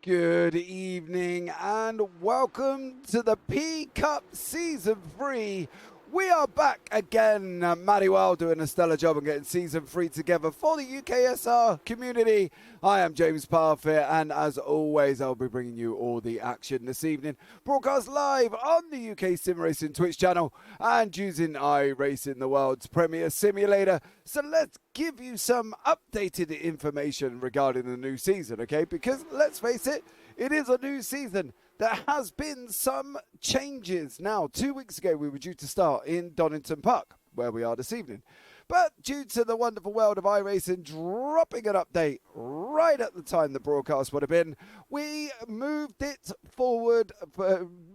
Good evening and welcome to the PCUP Season 3. We are back again. Matty Wild doing a stellar job on getting Season 3 together for the UKSR community. I am James Parfitt, and as always, I'll be bringing you all the action this evening. Broadcast live on the UK Sim Racing Twitch channel and using iRacing, the world's premier simulator. So let's give you some updated information regarding the new season, okay? Because let's face it, it is a new season. There has been some changes. Now, 2 weeks ago, we were due to start in Donington Park, where we are this evening. But due to the wonderful world of iRacing dropping an update right at the time the broadcast would have been, we moved it forward,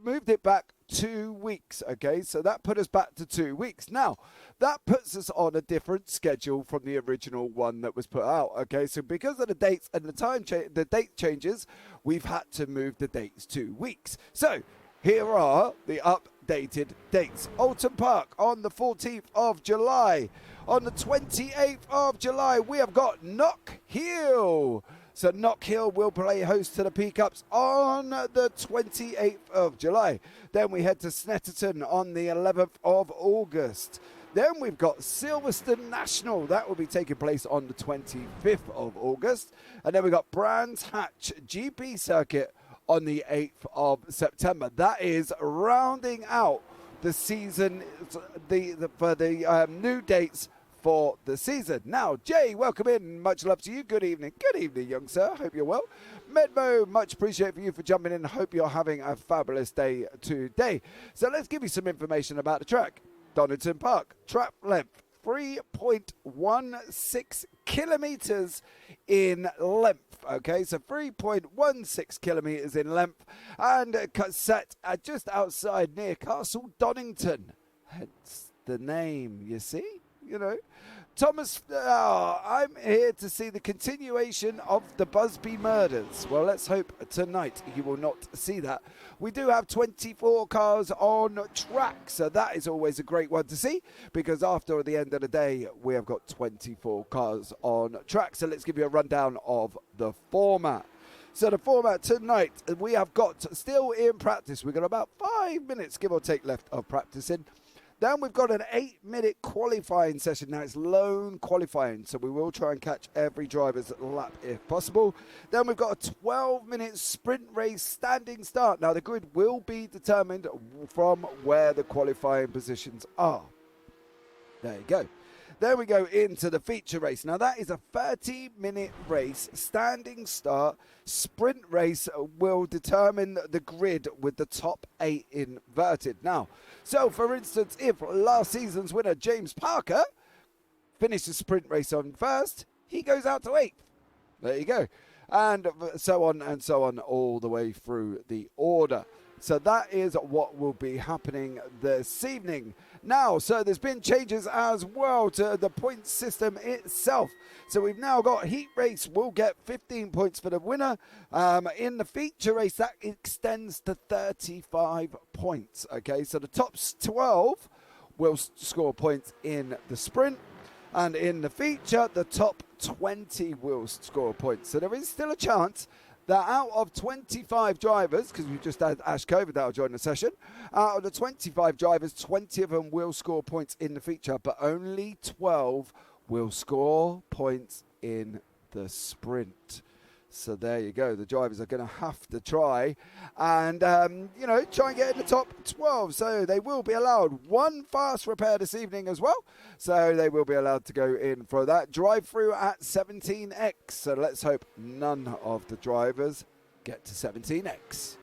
moved it back 2 weeks, okay? So that put us back to 2 weeks. Now, that puts us on a different schedule from the original one that was put out, okay? So because of the dates and the date changes, we've had to move the dates 2 weeks. So here are the updated dates. Alton Park on the 14th of July. On the 28th of July, we have got Knock Hill. So Knock Hill will play host to the PCUPs on the 28th of July. Then we head to Snetterton on the 11th of August. Then we've got Silverstone National. That will be taking place on the 25th of August. And then we've got Brands Hatch GP Circuit on the 8th of September. That is rounding out the season, for the new dates for the season. Now, Jay, welcome in. Much love to you. Good evening. Good evening, young sir. Hope you're well. Medmo, much appreciate for you for jumping in. Hope you're having a fabulous day today. So let's give you some information about the track. Donington Park, track length 3.16 kilometers in length. Okay, so 3.16 kilometers in length, and set just outside near Castle Donington. Hence the name, you see. You know, Thomas, I'm here to see the continuation of the Busby murders. Well, let's hope tonight you will not see that. We do have 24 cars on track, so that is always a great one to see, because after the end of the day, we have got 24 cars on track. So let's give you a rundown of the format. So the format tonight, we have got still in practice. We've got about 5 minutes, give or take, left of practicing. Then we've got an 8-minute qualifying session. Now it's lone qualifying, so we will try and catch every driver's lap if possible. Then we've got a 12-minute sprint race standing start. Now the grid will be determined from where the qualifying positions are. There you go. Then we go into the feature race. Now that is a 30-minute race, standing start. Sprint race will determine the grid with the top 8 inverted. Now, so for instance, if last season's winner James Parker finished the sprint race on first, he goes out to 8th. There you go. And so on and so on all the way through the order. So that is what will be happening this evening. Now, so there's been changes as well to the point system itself. So we've now got heat race will get 15 points for the winner. In the feature race, that extends to 35 points. Okay, so the top 12 will score points in the sprint. And in the feature, the top 20 will score points. So there is still a chance that out of 25 drivers, because we've just had Ash Covid that'll join the session, out of the 25 drivers, 20 of them will score points in the feature, but only 12 will score points in the sprint. So there you go. The drivers are going to have to try and, try and get in the top 12. So they will be allowed one fast repair this evening as well. So they will be allowed to go in for that. Drive through at 17x. So let's hope none of the drivers get to 17x.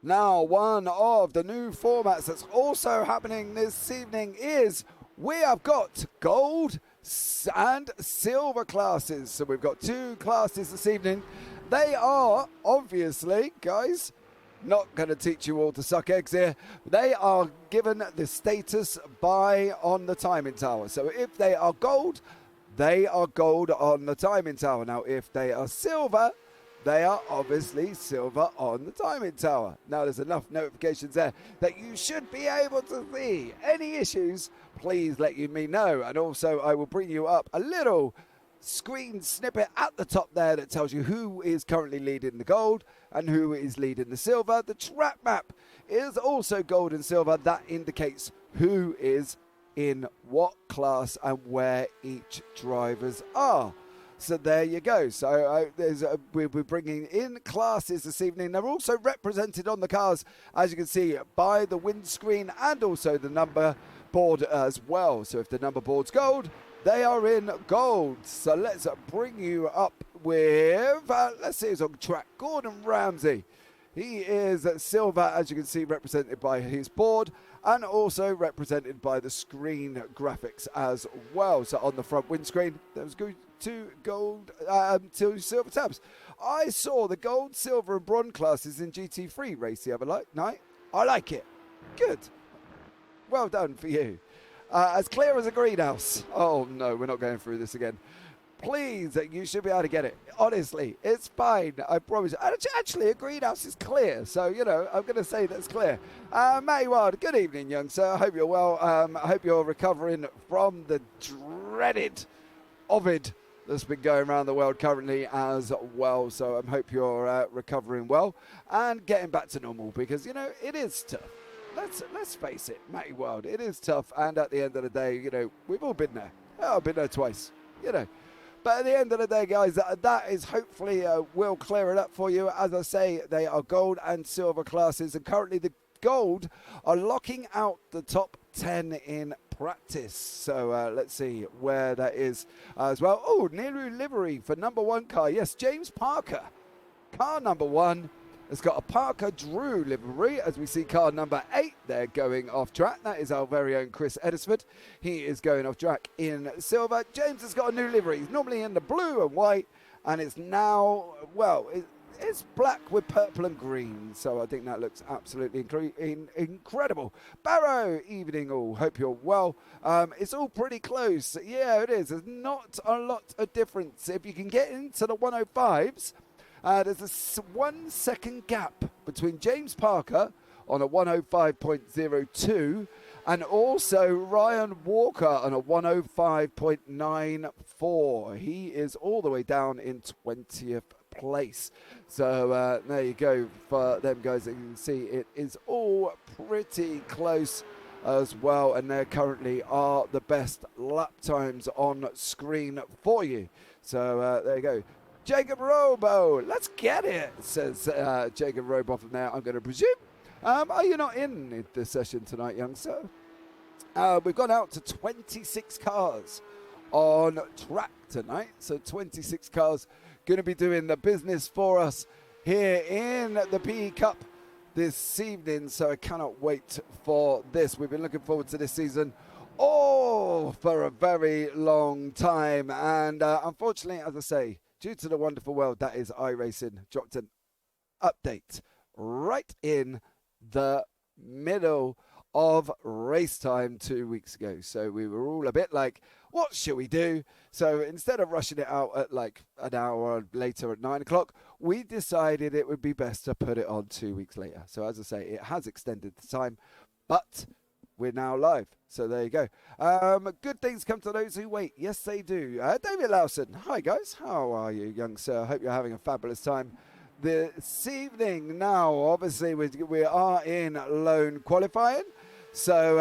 Now, one of the new formats that's also happening this evening is we have got gold and silver classes. So we've got 2 classes this evening. They are obviously, guys, not going to teach you all to suck eggs here. They are given the status by on the timing tower. So if they are gold, they are gold on the timing tower. Now, if they are silver, they are obviously silver on the timing tower. Now, there's enough notifications there that you should be able to see. Any issues, please let me know. And also, I will bring you up a little screen snippet at the top there that tells you who is currently leading the gold and who is leading the silver. The track map is also gold and silver. That indicates who is in what class and where each drivers are. So there you go. So we're bringing in classes this evening. They're also represented on the cars, as you can see, by the windscreen and also the number board as well. So if the number board's gold, they are in gold. So let's bring you up with, let's see who's on track. Gordon Ramsay. He is silver, as you can see, represented by his board and also represented by the screen graphics as well. So on the front windscreen, there was two gold, two silver tabs. I saw the gold, silver and bronze classes in GT3 race the other night. I like it. Good. Well done for you. As clear as a greenhouse. Oh no, we're not going through this again. Please, you should be able to get it. Honestly, it's fine. I promise. Actually, a greenhouse is clear. So, you know, I'm going to say that's clear. Matty Wild, good evening, young sir. I hope you're well. I hope you're recovering from the dreaded Ovid that's been going around the world currently as well. So I hope you're recovering well and getting back to normal because, you know, it is tough. Let's face it, Matty Wild, it is tough. And at the end of the day, you know, we've all been there. I've been there twice, you know. But at the end of the day, guys, that is hopefully will clear it up for you. As I say, they are gold and silver classes. And currently the gold are locking out the top 10 in practice. So let's see where that is as well. Oh, Niru livery for number 1 car. Yes, James Parker. Car number 1 has got a Parker Drew livery, as we see car number 8 there going off track. That is our very own Chris Edisford. He is going off track in silver. James has got a new livery. He's normally in the blue and white, and it's now, well, it's black with purple and green. So I think that looks absolutely incredible. Barrow, evening all. Hope you're well. It's all pretty close. Yeah, it is. There's not a lot of difference. If you can get into the 105s, there's a 1 second gap between James Parker on a 105.02 and also Ryan Walker on a 105.94. He is all the way down in 20th place. So there you go for them guys. You can see it is all pretty close as well, and there currently are the best lap times on screen for you. So there you go. Jacob Robo, let's get it, says Jacob Robo from there, I'm going to presume. Are you not in the session tonight, young sir? We've gone out to 26 cars on track tonight. So 26 cars going to be doing the business for us here in the PCUP this evening. So I cannot wait for this. We've been looking forward to this season for a very long time. And unfortunately, as I say, due to the wonderful world that is iRacing, dropped an update right in the middle of race time 2 weeks ago. So we were all a bit like, what should we do? So instead of rushing it out at like an hour later at 9 o'clock, we decided it would be best to put it on 2 weeks later. So as I say, it has extended the time, but we're now live. So there you go. Good things come to those who wait. Yes, they do. David Lawson. Hi, guys. How are you, young sir? Hope you're having a fabulous time this evening. Now, obviously, we are in lone qualifying. So,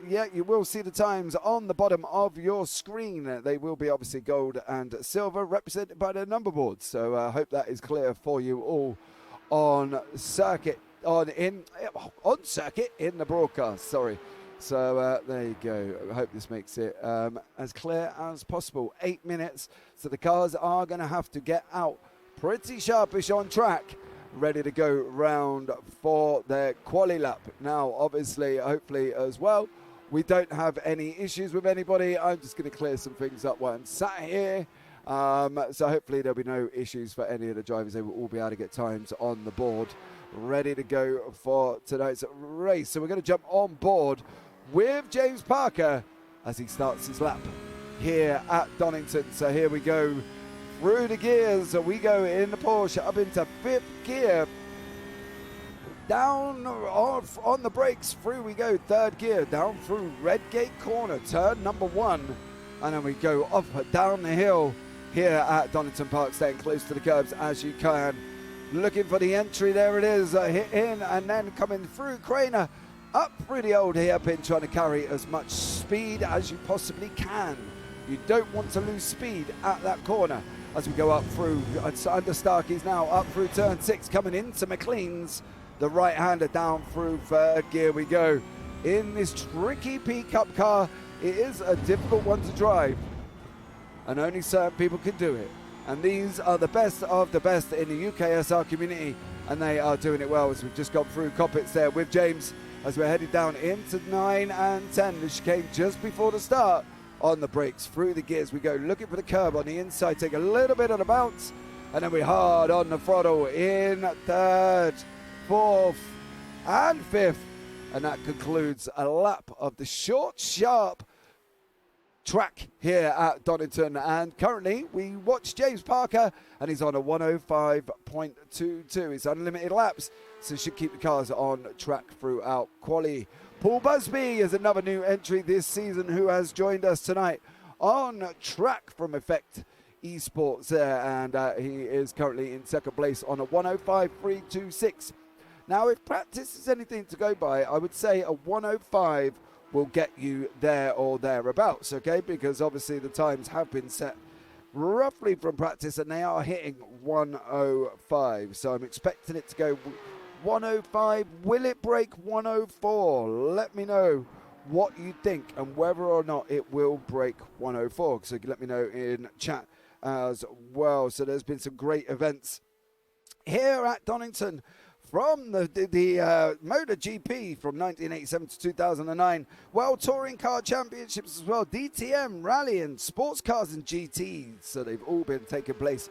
yeah, you will see the times on the bottom of your screen. They will be obviously gold and silver, represented by the number boards. So I hope that is clear for you all on circuit, on circuit in the broadcast. Sorry. So there you go. I hope this makes it as clear as possible. 8 minutes. So the cars are going to have to get out pretty sharpish on track, ready to go round for their quali lap. Now, obviously, hopefully as well, we don't have any issues with anybody. I'm just going to clear some things up while I'm sat here. So hopefully there'll be no issues for any of the drivers. They will all be able to get times on the board, ready to go for tonight's race. So we're going to jump on board with James Parker as he starts his lap here at Donington. So here we go through the gears. So we go in the Porsche up into 5th gear, down off on the brakes, through we go 3rd gear, down through Redgate corner, turn number 1, and then we go up down the hill here at Donington Park, staying close to the curbs as you can. Looking for the entry, there it is, hit in and then coming through. Craner up through the old hairpin, trying to carry as much speed as you possibly can. You don't want to lose speed at that corner as we go up through under Starkey's now, up through turn 6, coming into McLean's. The right-hander down through third gear we go. In this tricky PCUP car, it is a difficult one to drive, and only certain people can do it. And these are the best of the best in the UKSR community, and they are doing it well as we've just got through Coppets there with James as we're headed down into 9 and 10. The chicane just before the start. On the brakes, through the gears we go, looking for the curb on the inside, take a little bit of the bounce, and then we hard on the throttle in third, fourth, and fifth. And that concludes a lap of the short, sharp track here at Donington. And currently we watch James Parker, and he's on a 105.22. It's unlimited laps, so should keep the cars on track throughout quali. Paul Busby is another new entry this season who has joined us tonight on track from Effect Esports there, and he is currently in second place on a 105.326. Now, if practice is anything to go by, I would say a 105 will get you there or thereabouts, okay? Because obviously the times have been set roughly from practice, and they are hitting 105. So I'm expecting it to go 105. Will it break 104? Let me know what you think and whether or not it will break 104. So let me know in chat as well. So there's been some great events here at Donington from the MotoGP from 1987 to 2009. World Touring Car Championships as well. DTM, rallying, sports cars and GTs. So they've all been taking place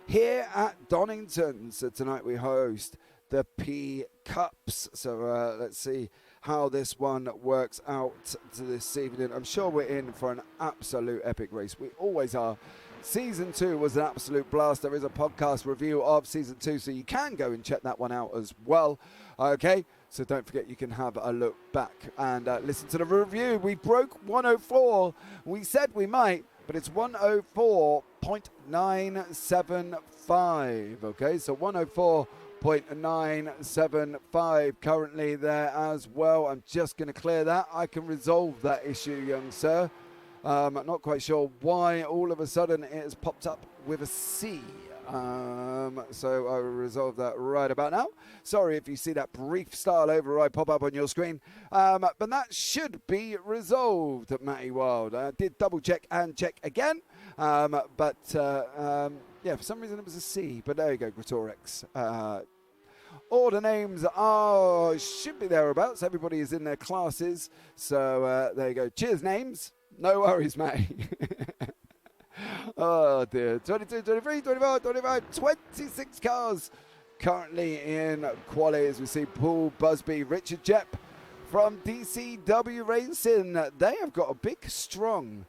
here at Donington. So tonight we host the PCUPs. So let's see how this one works out to this evening. I'm sure we're in for an absolute epic race. We always are. Season 2 was an absolute blast. There is a podcast review of Season 2, so you can go and check that one out as well. Okay, so don't forget you can have a look back and listen to the review. We broke 104. We said we might, but it's 104.975. Okay, so 104.975 currently there as well. I'm just going to clear that. I can resolve that issue, young sir. Not quite sure why all of a sudden it has popped up with a C. So I will resolve that right about now. Sorry if you see that brief style override pop up on your screen. But that should be resolved, Matty Wild. I did double check and check again. Yeah, for some reason it was a C. But there you go, Gratorex. Order names should be thereabouts. Everybody is in their classes. So there you go. Cheers, names. No worries, mate. Oh, dear. 22, 23, 24, 25, 26 cars currently in quali as we see Paul Busby, Richard Jepp from DCW Racing. They have got a big, strong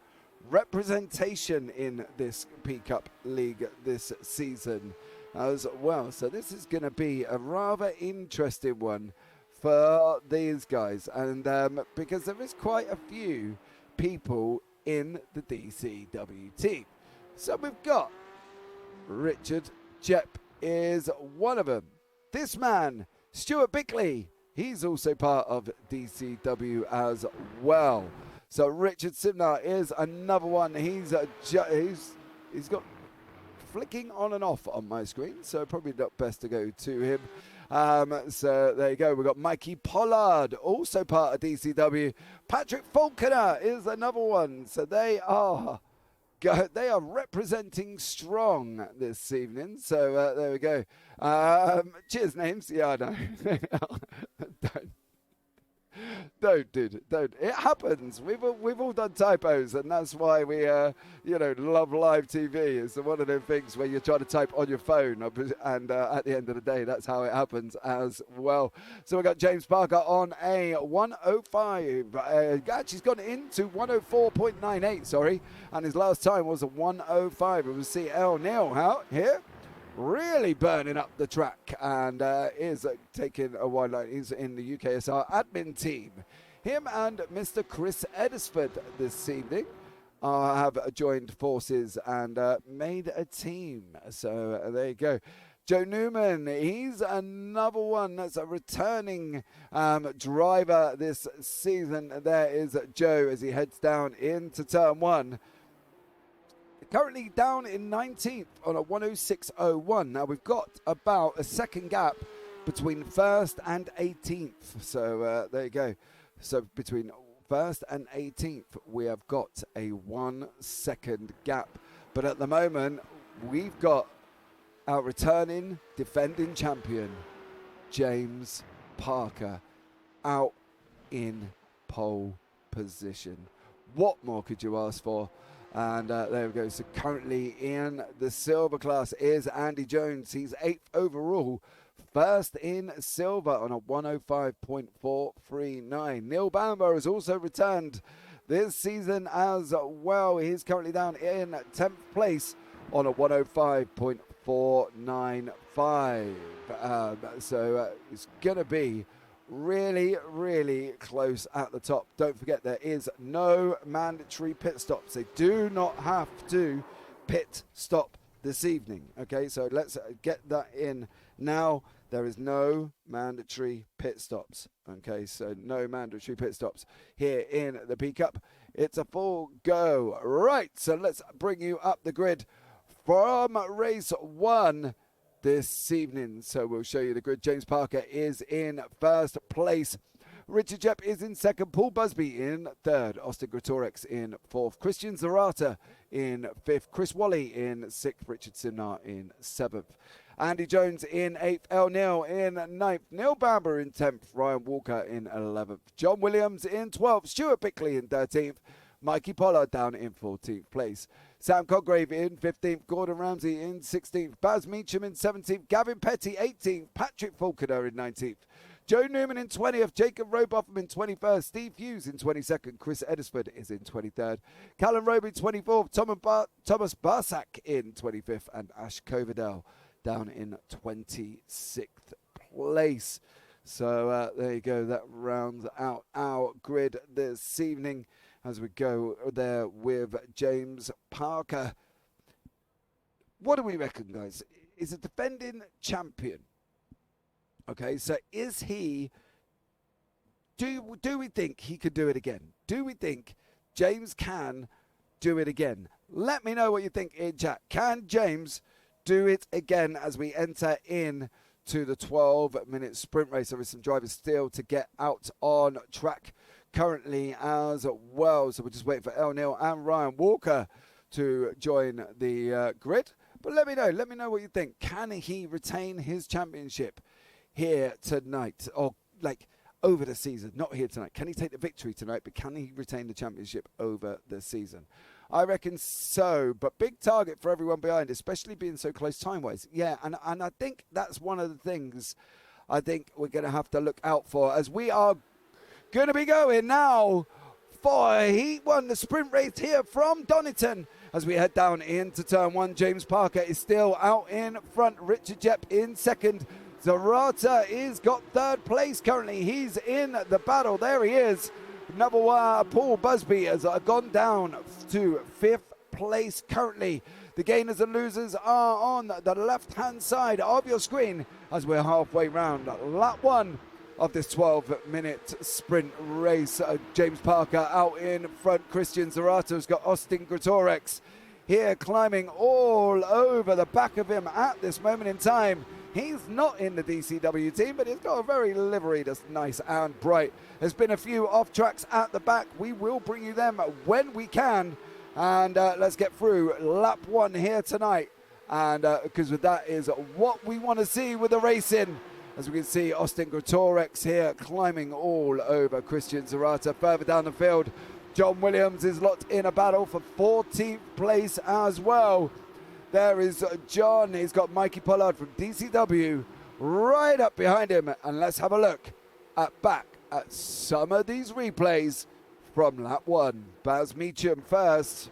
representation in this PCUP League this season as well. So this is going to be a rather interesting one for these guys. And because there is quite a few people in the DCW team. So we've got Richard Jepp is one of them. This man, Stuart Bickley, he's also part of DCW as well. So Richard Simnar is another one. He's got flicking on and off on my screen, so probably not best to go to him. So there you go. We've got Mikey Pollard, also part of DCW. Patrick Falconer is another one. So they are representing strong this evening. So there we go. Cheers, names. Yeah, I know. Don't, dude, don't. It happens. We've all done typos, and that's why we, love live TV. It's one of those things where you're trying to type on your phone, and at the end of the day, that's how it happens as well. So we've got James Parker on a 105. Actually, he's gone into 104.98, sorry, and his last time was a 105. And we'll see El Neil out here. Really burning up the track and is taking a wide line. He's in the UKSR admin team. Him and Mr. Chris Edisford this evening have joined forces and made a team. So there you go. Joe Newman, he's another one that's a returning driver this season. There is Joe as he heads down into turn one. Currently down in 19th on a 106.01. Now we've got about a second gap between first and 18th. So there you go. So between first and 18th, we have got a 1 second gap. But at the moment, we've got our returning defending champion, James Parker, out in pole position. What more could you ask for? And there we go. So currently in the silver class is Andy Jones. He's 8th overall. First in silver on a 105.439. Neil Bamber has also returned this season as well. He's currently down in 10th place on a 105.495. So it's going to be really, really close at the top. Don't forget, there is no mandatory pit stops. They do not have to pit stop this evening. Okay, so let's get that in now. There is no mandatory pit stops. Okay, so no mandatory pit stops here in the PCUP. It's a full go. Right, so let's bring you up the grid from race 1 this evening. So we'll show you the grid. James Parker is in first place. Richard Jepp is in second. Paul Busby in third. Austin Greatorex in fourth. Christian Zarata in fifth. Chris Wally in sixth. Richard Simnar in seventh. Andy Jones in 8th, El Neil in 9th, Neil Bamber in 10th, Ryan Walker in 11th, John Williams in 12th, Stuart Bickley in 13th, Mikey Pollard down in 14th place, Sam Coggrave in 15th, Gordon Ramsay in 16th, Baz Meacham in 17th, Gavin Petty 18th, Patrick Falconer in 19th, Joe Newman in 20th, Jacob Robotham in 21st, Steve Hughes in 22nd, Chris Edisford is in 23rd, Callum Roby 24th, Thomas Barsak in 25th, and Ash Coverdale down in 26th place. So there you go. That rounds out our grid this evening as we go there with James Parker. What do we reckon, guys? Is a defending champion. Okay, so is he... Do we think he could do it again? Do we think James can do it again? Let me know what you think in chat. Can James do it again as we enter in to the 12-minute sprint race? There is some drivers still to get out on track currently as well. So we're just waiting for El Neil and Ryan Walker to join the grid. But let me know what you think. Can he retain his championship here tonight? Or like over the season, not here tonight. Can he take the victory tonight, but can he retain the championship over the season? I reckon so, but big target for everyone behind, especially being so close time-wise. Yeah, and I think that's one of the things I think we're going to have to look out for as we are going to be going now for Heat 1, the sprint race here from Donington. As we head down into turn 1, James Parker is still out in front. Richard Jepp in second. Zarata is got third place currently. He's in the battle. There he is. Another Paul Busby has gone down to 5th place currently. The gainers and losers are on the left-hand side of your screen as we're halfway round lap 1 of this 12-minute sprint race. James Parker out in front. Christian Zarata has got Austin Greatorex here climbing all over the back of him at this moment in time. He's not in the DCW team, but he's got a very livery that's nice and bright. There's been a few off tracks at the back. We will bring you them when we can. And let's get through lap 1 here tonight. And because that is what we want to see with the racing. As we can see, Austin Greatorex here climbing all over Christian Zarata. Further down the field, John Williams is locked in a battle for 14th place as well. There is John. He's got Mikey Pollard from DCW right up behind him. And let's have a look back at some of these replays from lap 1. Baz Meacham first.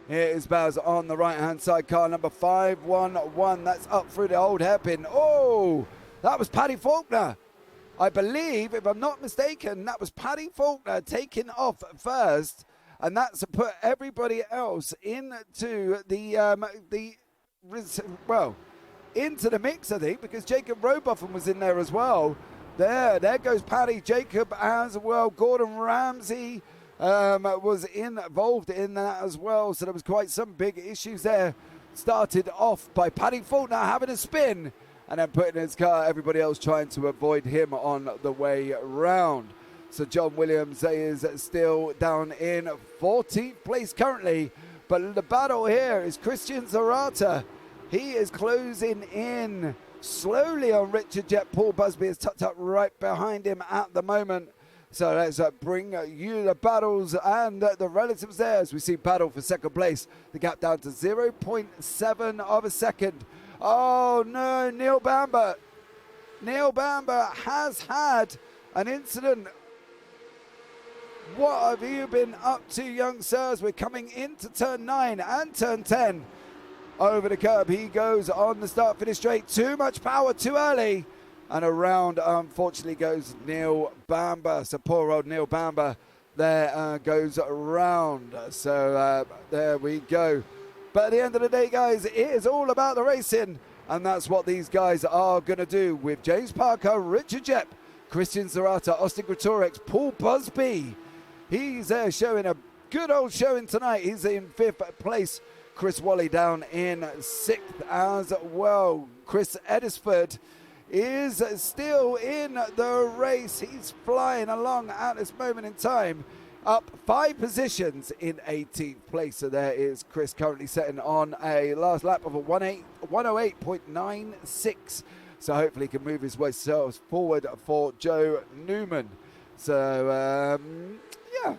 Here is Baz on the right-hand side, car number 511. That's up through the old hairpin. Oh, that was Paddy Faulkner. I believe, if I'm not mistaken, that was Paddy Faulkner taking off first. and that's put everybody else into into the mix, I think, because Jacob Robotham was in there as well. There goes Paddy Jacob as well. Gordon Ramsay was involved in that as well, so there was quite some big issues there. Started off by Paddy Faulkner having a spin and then putting his car, everybody else trying to avoid him on the way round. So John Williams is still down in 14th place currently, but the battle here is Christian Zarata. He is closing in slowly on Richard Jett. Paul Busby is tucked up right behind him at the moment. So let's bring you the battles and the relatives there as we see battle for second place. The gap down to 0.7 of a second. Oh no, Neil Bamber. Neil Bamber has had an incident. What have you been up to, young sirs? We're coming into turn 9 and turn 10. Over the curb he goes on the start finish straight. Too much power too early. And around, unfortunately, goes Neil Bamber. So poor old Neil Bamber there goes around. So there we go. But at the end of the day, guys, it is all about the racing. And that's what these guys are going to do with James Parker, Richard Jett, Christian Zarata, Austin Gretorix, Paul Busby. He's there showing a good old showing tonight. He's in 5th place. Chris Wally down in 6th as well. Chris Edisford is still in the race. He's flying along at this moment in time, up 5 positions in 18th place. So there is Chris currently setting on a last lap of a 108.96. So hopefully he can move his way forward for Joe Newman. So yeah,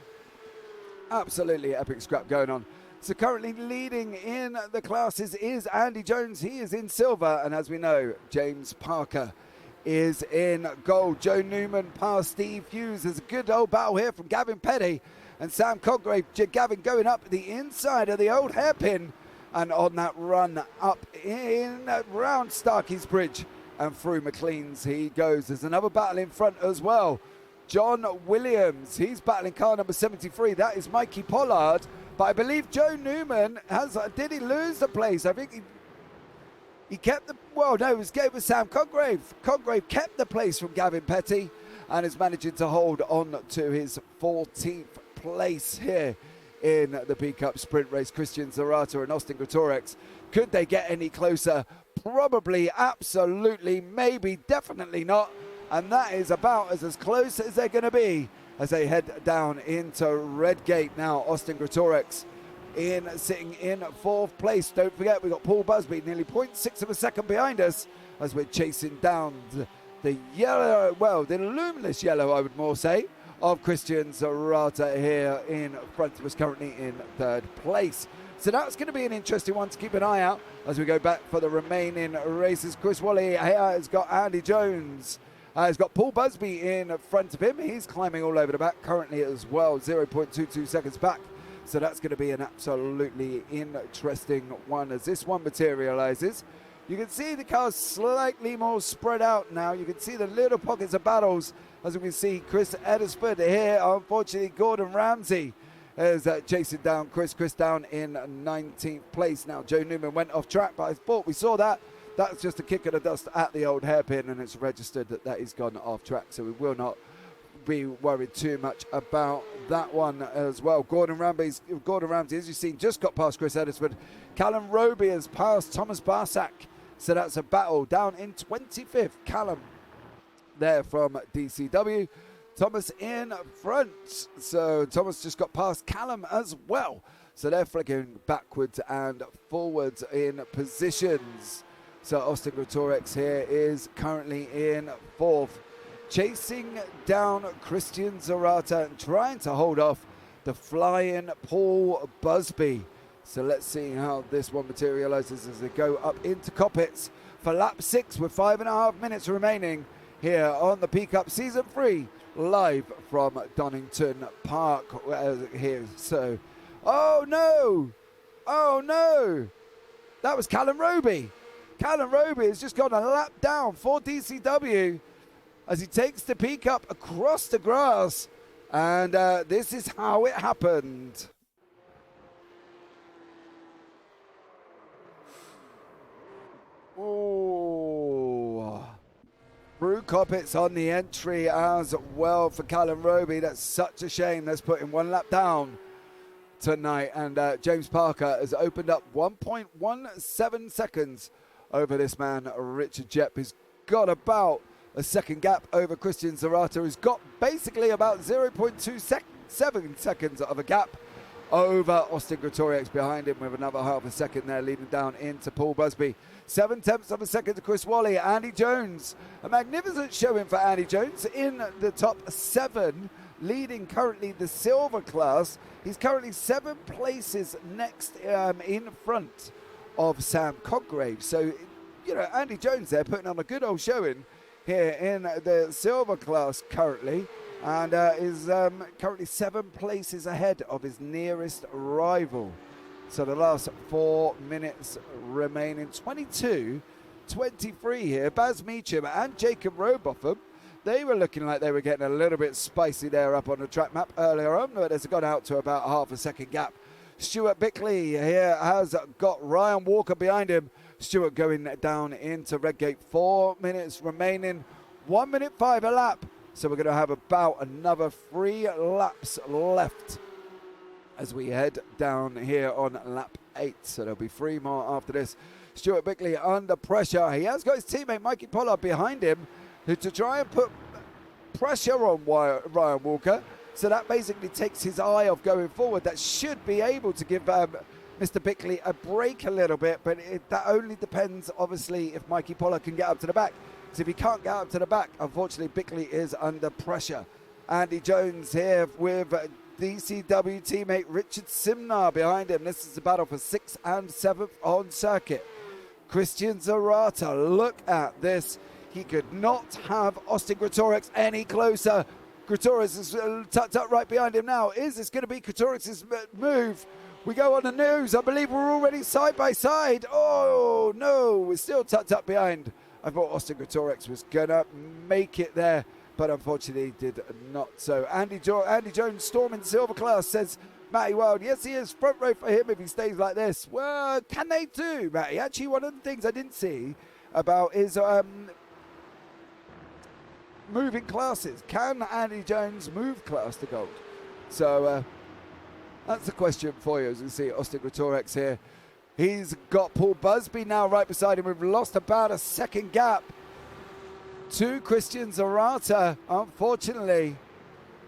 absolutely epic scrap going on. So currently leading in the classes is Andy Jones. He is in silver. And as we know, James Parker is in gold. Joe Newman past Steve Hughes. There's a good old battle here from Gavin Petty and Sam Coggrave. Gavin going up the inside of the old hairpin. And on that run up in around Starkey's Bridge and through McLean's he goes. There's another battle in front as well. John Williams, he's battling car number 73. That is Mikey Pollard. But I believe Joe Newman did he lose the place? I think he kept it was Sam Coggrave. Coggrave kept the place from Gavin Petty and is managing to hold on to his 14th place here in the PCUP sprint race. Christian Zarata and Austin Gretorix. Could they get any closer? Probably, absolutely, maybe, definitely not. And that is about as close as they're going to be as they head down into Redgate now. Austin Gretorix sitting in 4th place. Don't forget, we've got Paul Busby nearly 0.6 of a second behind us as we're chasing down the yellow, the luminous yellow, I would more say, of Christian Zarata here in front of us, currently in 3rd place. So that's going to be an interesting one to keep an eye out as we go back for the remaining races. Chris Wally here has got Andy Jones. He's got Paul Busby in front of him. He's climbing all over the back currently as well, 0.22 seconds back. So that's going to be an absolutely interesting one as this one materializes. You can see the car's slightly more spread out now. You can see the little pockets of battles as we can see Chris Edisford here. Unfortunately, Gordon Ramsay is chasing down Chris. Chris down in 19th place. Now, Joe Newman went off track, but I thought we saw that. That's just a kick of the dust at the old hairpin, and it's registered that he's gone off track, so we will not be worried too much about that one as well. Gordon Ramsay, as you've seen, just got past Chris Edisford. Callum Roby has passed Thomas Barsack, so that's a battle down in 25th. Callum there from DCW. Thomas in front, so Thomas just got past Callum as well. So they're flicking backwards and forwards in positions. So Austin Gretorix here is currently in 4th, chasing down Christian Zarata and trying to hold off the flying Paul Busby. So let's see how this one materializes as they go up into Coppets for lap 6 with 5.5 minutes remaining here on the PCUP Season 3, live from Donington Park here. So, oh no, that was Callum Roby. Callum Roby has just gone a lap down for DCW as he takes the PCUP across the grass. And this is how it happened. Oh, Brew Coppets on the entry as well for Callum Roby. That's such a shame. That's putting one lap down tonight. And James Parker has opened up 1.17 seconds over this man, Richard Jepp, who's got about a second gap over Christian Zarata, who's got basically about 0.27 seconds of a gap over Austin Gretorius behind him, with another half a second there, leading down into Paul Busby. 7/10 of a second to Chris Wally. Andy Jones, a magnificent showing for Andy Jones in the top 7, leading currently the silver class. He's currently 7 places next in front of Sam Coggrave. So, you know, Andy Jones there putting on a good old showing here in the silver class currently, and is currently 7 places ahead of his nearest rival. So the last 4 minutes remaining, 22-23 here. Baz Meacham and Jacob Robotham, they were looking like they were getting a little bit spicy there up on the track map earlier on, but it's gone out to about half a second gap. Stuart Bickley here has got Ryan Walker behind him. Stuart going down into Redgate. 4 minutes remaining, 1 minute 5 a lap. So we're going to have about another 3 laps left as we head down here on lap 8. So there'll be 3 more after this. Stuart Bickley under pressure. He has got his teammate Mikey Pollard behind him to try and put pressure on Ryan Walker. So that basically takes his eye off going forward. That should be able to give Mr. Bickley a break a little bit, but that only depends, obviously, if Mikey Pollard can get up to the back. Because if he can't get up to the back, unfortunately, Bickley is under pressure. Andy Jones here with DCW teammate Richard Simnar behind him. This is a battle for 6th and 7th on circuit. Christian Zarata, look at this. He could not have Austin Gretorius any closer. Gretorius is tucked up right behind him now. Is this going to be Gretorius' move? We go on the news. I believe we're already side by side. Oh, no, we're still tucked up behind. I thought Austin Gretorius was going to make it there, but unfortunately did not. So Andy Jones, storming silver class, says Matty Wild, yes, he is front row for him if he stays like this. Well, can they do, Matty? Actually, one of the things I didn't see about is moving classes. Can Andy Jones move class to gold? So that's the question for you as we see Austin Gretorius here. He's got Paul Busby now right beside him. We've lost about a second gap to Christian Zarata, unfortunately.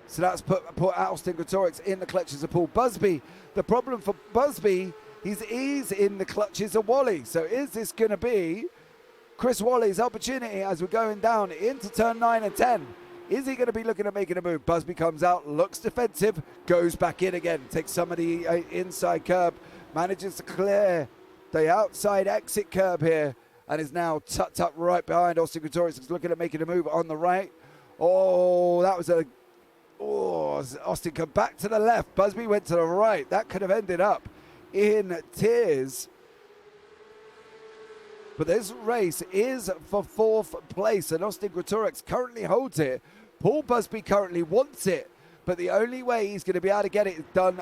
So that's put Austin Gretorius in the clutches of Paul Busby. The problem for Busby, he's in the clutches of Wally. So is this going to be Chris Wally's opportunity as we're going down into turn 9 and 10? Is he going to be looking at making a move? Busby comes out, looks defensive, goes back in again, takes some of the inside curb, manages to clear the outside exit curb here, and is now tucked up right behind Austin Gretorius. He's looking at making a move on the right. Oh, that was Austin come back to the left. Busby went to the right. That could have ended up in tears. But this race is for 4th place, and Austin Gretorius currently holds it. Paul Busby currently wants it, but the only way he's going to be able to get it done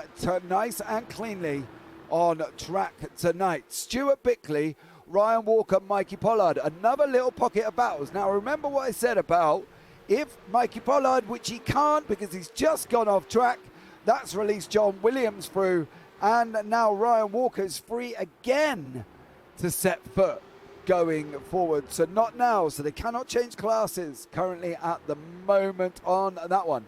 nice and cleanly on track tonight. Stuart Bickley, Ryan Walker, Mikey Pollard, another little pocket of battles. Now remember what I said about if Mikey Pollard, which he can't because he's just gone off track, that's released John Williams through, and now Ryan Walker's free again to set foot going forward. So not now, so they cannot change classes currently at the moment on that one.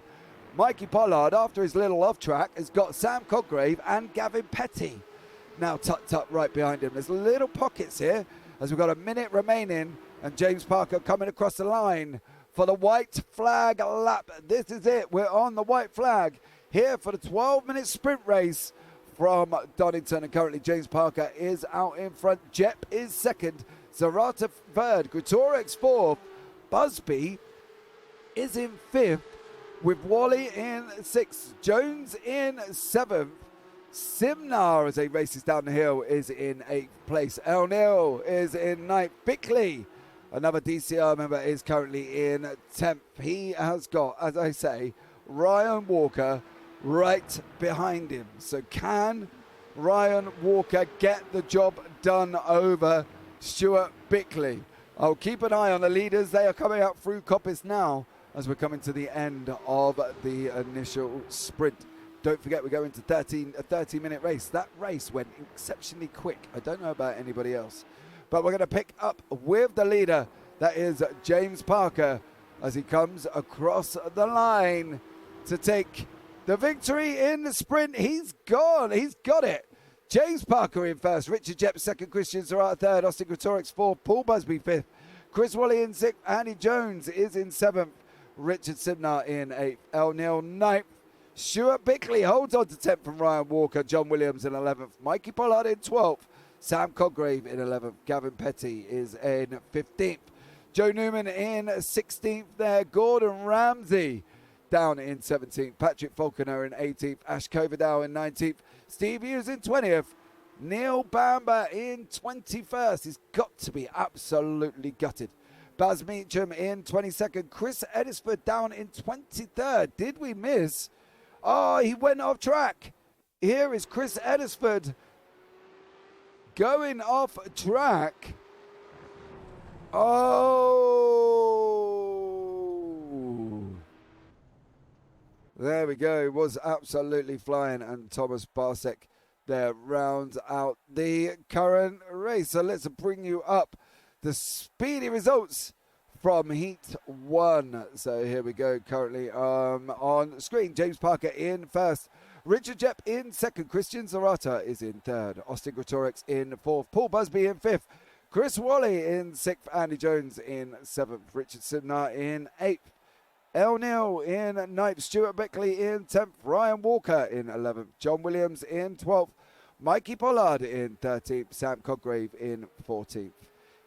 Mikey Pollard, after his little off track, has got Sam Coggrave and Gavin Petty now tucked up right behind him. There's little pockets here as we've got a minute remaining, and James Parker coming across the line for the white flag lap. This is it. We're on the white flag here for the 12-minute sprint race from Donington, and currently James Parker is out in front. Jepp is second, Zarata third, Gretorius fourth, Busby is in fifth, with Wally in sixth, Jones in seventh, Simnar, as he races down the hill, is in 8th place. O'Neill is in 9th. Bickley, another DCR member, is currently in 10th. He has got, as I say, Ryan Walker right behind him. So can Ryan Walker get the job done over Stuart Bickley? I'll keep an eye on the leaders. They are coming out through Coppice now as we're coming to the end of the initial sprint. Don't forget, we're going to a 30-minute race. That race went exceptionally quick. I don't know about anybody else. But we're going to pick up with the leader. That is James Parker as he comes across the line to take the victory in the sprint. He's gone. He's got it. James Parker in first. Richard Jepp second. Christian Serrata third. Austin Gretorix fourth. Paul Busby fifth. Chris Wally in sixth. Andy Jones is in seventh. Richard Sibnar in eighth. El Neil ninth. Stuart Bickley holds on to 10th from Ryan Walker. John Williams in 11th. Mikey Pollard in 12th. Sam Coggrave in 11th. Gavin Petty is in 15th. Joe Newman in 16th there. Gordon Ramsay down in 17th. Patrick Falconer in 18th. Ash Coverdale in 19th. Steve Hughes in 20th. Neil Bamber in 21st. He's got to be absolutely gutted. Baz Meacham in 22nd. Chris Edisford down in 23rd. Did we miss? Oh, he went off track. Here is Chris Edisford going off track. Oh. There we go. It was absolutely flying. And Thomas Barsek there rounds out the current race. So let's bring you up the speedy results from Heat 1. So here we go, currently on screen. James Parker in first. Richard Jepp in second. Christian Serrata is in third. Austin Gretorix in fourth. Paul Busby in fifth. Chris Wally in sixth. Andy Jones in seventh. Richard Sibnar in eighth. El Neil in ninth. Stuart Bickley in 10th. Ryan Walker in 11th. John Williams in 12th. Mikey Pollard in 13th. Sam Coggrave in 14th.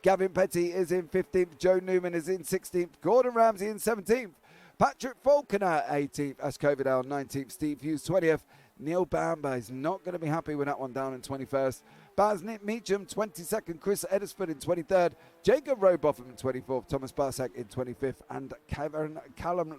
Gavin Petty is in 15th. Joe Newman is in 16th. Gordon Ramsay in 17th. Patrick Falconer 18th. Ash Coverdale 19th. Steve Hughes 20th. Neil Bamber is not going to be happy with that one down in 21st. Baz Meacham 22nd. Chris Edisford in 23rd. Jacob Robotham in 24th. Thomas Barsak in 25th. And Callum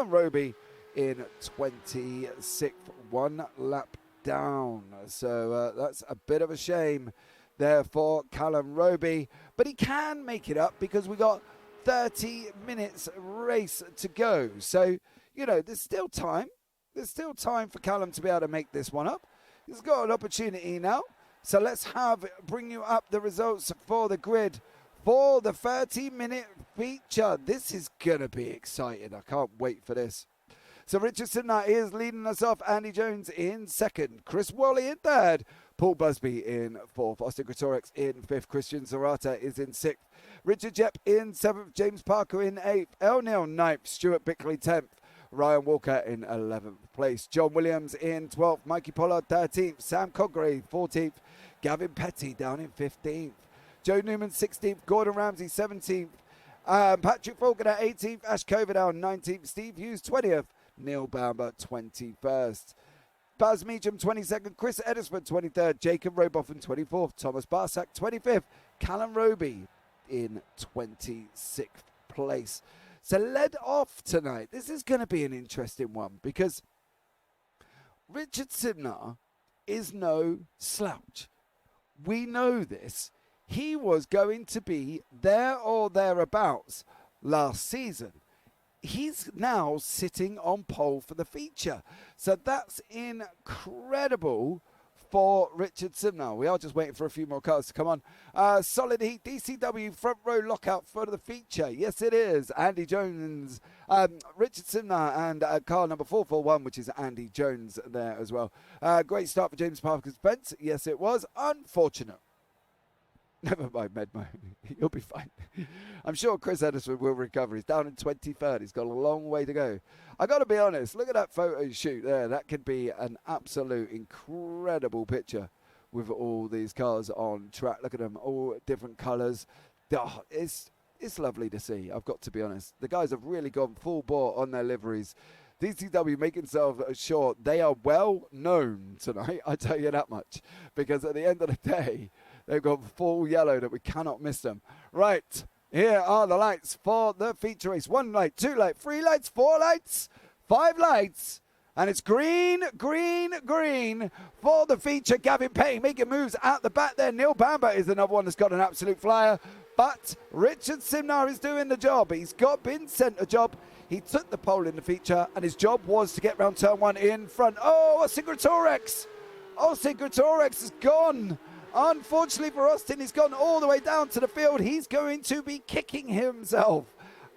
Roby in 26th. One lap down. So that's a bit of a shame there for Callum Roby, but he can make it up because we got 30 minutes race to go. So, you know, there's still time. There's still time for Callum to be able to make this one up. He's got an opportunity now. So let's bring you up the results for the grid for the 30-minute feature. This is going to be exciting. I can't wait for this. So Richard Sibnar is leading us off. Andy Jones in second. Chris Wally in third. Paul Busby in fourth. Austin Gretorix in fifth. Christian Serrata is in sixth. Richard Jepp in seventh. James Parker in eighth. El Neil ninth. Stuart Bickley 10th. Ryan Walker in 11th place. John Williams in 12th. Mikey Pollard 13th. Sam Coggrave 14th. Gavin Petty down in 15th. Joe Newman 16th. Gordon Ramsay 17th. Patrick Falconer 18th. Ash Coverdale 19th. Steve Hughes 20th. Neil Bamber 21st. Baz Meacham 22nd. Chris Edisford 23rd. Jacob Robotham 24th. Thomas Barsak 25th. Callum Roby in 26th place. So led off tonight. This is going to be an interesting one because Richard Sibnar is no slouch. We know this. He was going to be there or thereabouts last season. He's now sitting on pole for the feature. So that's incredible for Richard Sibnar. We are just waiting for a few more cars to come on. Solid Heat, DCW front row lockout for the feature. Yes, it is. Andy Jones, Richard Sibnar and car number 441, which is Andy Jones there as well. Great start for James Parker's fence. Yes, it was. Unfortunate. Never mind, Medmo. You'll be fine. I'm sure Chris Edison will recover. He's down in 23rd. He's got a long way to go. I got to be honest. Look at that photo shoot there. That could be an absolute incredible picture with all these cars on track. Look at them, all different colours. Oh, it's lovely to see. I've got to be honest. The guys have really gone full bore on their liveries. DCW making themselves sure they are well known tonight. I tell you that much, because at the end of the day, they've got full yellow that we cannot miss them. Right, here are the lights for the feature race. 1 light, 2 light, 3 lights, 4 lights, 5 lights. And it's green, green, green for the feature. Gavin Payne making moves at the back there. Neil Bamber is another one that's got an absolute flyer. But Richard Simnar is doing the job. He's been sent a job. He took the pole in the feature, and his job was to get round turn 1 in front. Oh, Austin Greatorex. Austin Greatorex is gone. Unfortunately for Austin, he's gone all the way down to the field. He's going to be kicking himself.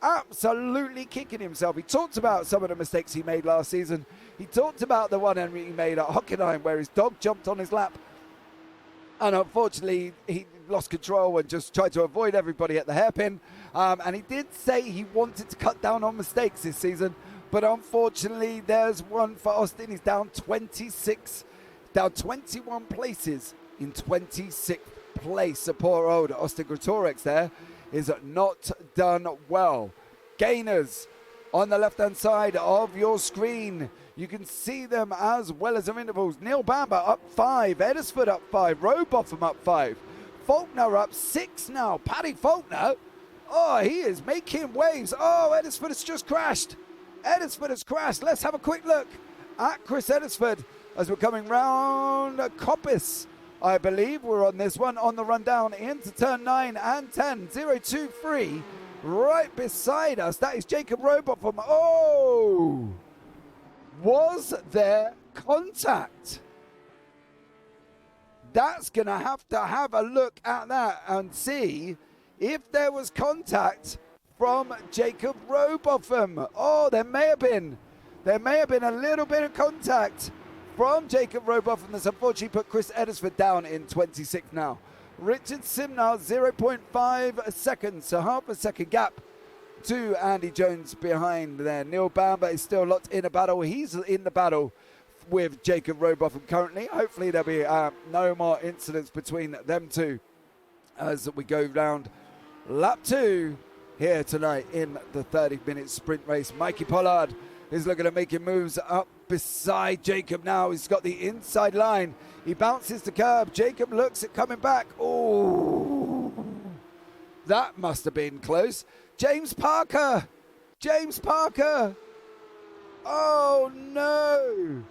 Absolutely kicking himself. He talked about some of the mistakes he made last season. He talked about the one he made at Hockenheim where his dog jumped on his lap. And unfortunately, he lost control and just tried to avoid everybody at the hairpin. And he did say he wanted to cut down on mistakes this season. But unfortunately, there's one for Austin. He's down 26, down 21 places in 26th place. So poor old Austin Greatorex there is not done well. Gainers on the left-hand side of your screen. You can see them as well as their intervals. Neil Bamber up 5. Eddersford up 5. Rowbotham up 5. Faulkner up 6 now. Paddy Faulkner. Oh, he is making waves. Oh, Eddersford has just crashed. Eddersford has crashed. Let's have a quick look at Chris Eddersford as we're coming round Coppice. I believe we're on this one on the rundown into turn 9 and 10. 023 right beside us. That is Jacob Rowbotham. Oh! Was there contact? That's going to have a look at that and see if there was contact from Jacob Rowbotham. Oh, there may have been. There may have been a little bit of contact from Jacob Rowbotham that's unfortunately put Chris Eddersford down in 26th now. Richard Simnar 0.5 seconds, so half a second gap to Andy Jones behind there. Neil Bamber is still locked in a battle. He's in the battle with Jacob Rowbotham currently. Hopefully there'll be no more incidents between them two as we go round lap 2 here tonight in the 30-minute sprint race. Mikey Pollard is looking at making moves up beside Jacob now. He's got the inside line. He bounces the curb. Jacob looks at coming back. Oh, that must have been close. James Parker. James Parker. Oh, no.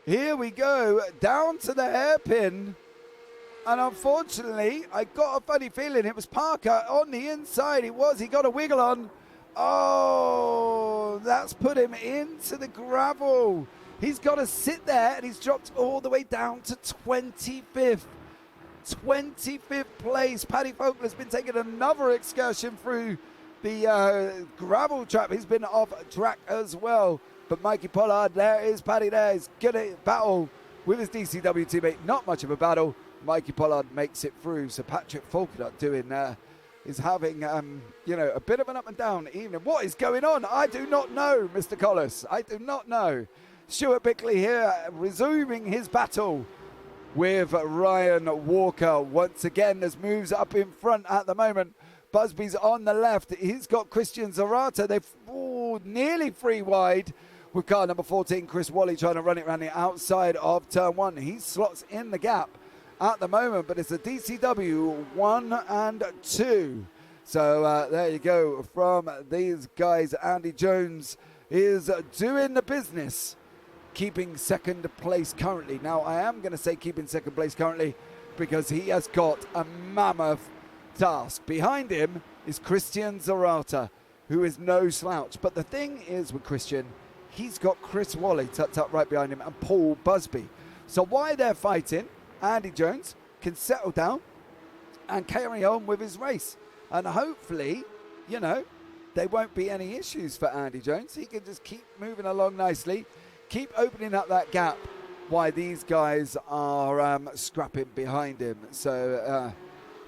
Here we go. Down to the hairpin. And unfortunately, I got a funny feeling it was Parker on the inside. He got a wiggle on. Oh, that's put him into the gravel. He's got to sit there, and he's dropped all the way down to 25th. 25th place. Paddy Faulkner's been taking another excursion through the gravel trap. He's been off track as well. But Mikey Pollard, there is Paddy there. He's going to battle with his DCW teammate. Not much of a battle. Mikey Pollard makes it through. So Patrick Faulkner is having, a bit of an up and down evening. What is going on? I do not know, Mr. Collis. I do not know. Stuart Bickley here resuming his battle with Ryan Walker. Once again, there's moves up in front at the moment. Busby's on the left. He's got Christian Zarata. They've nearly 3 wide with car number 14, Chris Wally, trying to run it around the outside of turn 1. He slots in the gap at the moment, but it's a DCW 1 and 2. So there you go from these guys. Andy Jones is doing the business, keeping second place currently. Now, I am going to say keeping second place currently because he has got a mammoth task. Behind him is Christian Zarata, who is no slouch. But the thing is with Christian, he's got Chris Wally tucked up right behind him and Paul Busby. So while they're fighting, Andy Jones can settle down and carry on with his race. And hopefully, there won't be any issues for Andy Jones. He can just keep moving along nicely, keep opening up that gap while these guys are scrapping behind him. So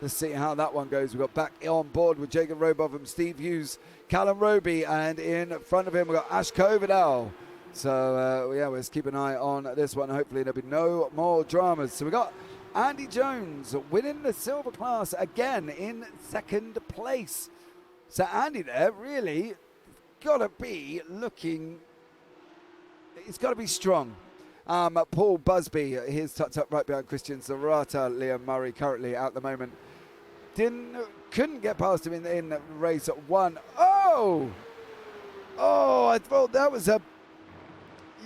let's see how that one goes. We've got back on board with Jacob Rowbotham, Steve Hughes, Callum Roby, and in front of him we've got Ash Coverdale. So, let's keep an eye on this one. Hopefully there'll be no more dramas. So we've got Andy Jones winning the silver class again in second place. So Andy there really got to be looking, it's got to be strong. Paul Busby, he's tucked up right behind Christian Zarata. Liam Murray currently at the moment. Couldn't get past him in race 1. Oh, I thought that was a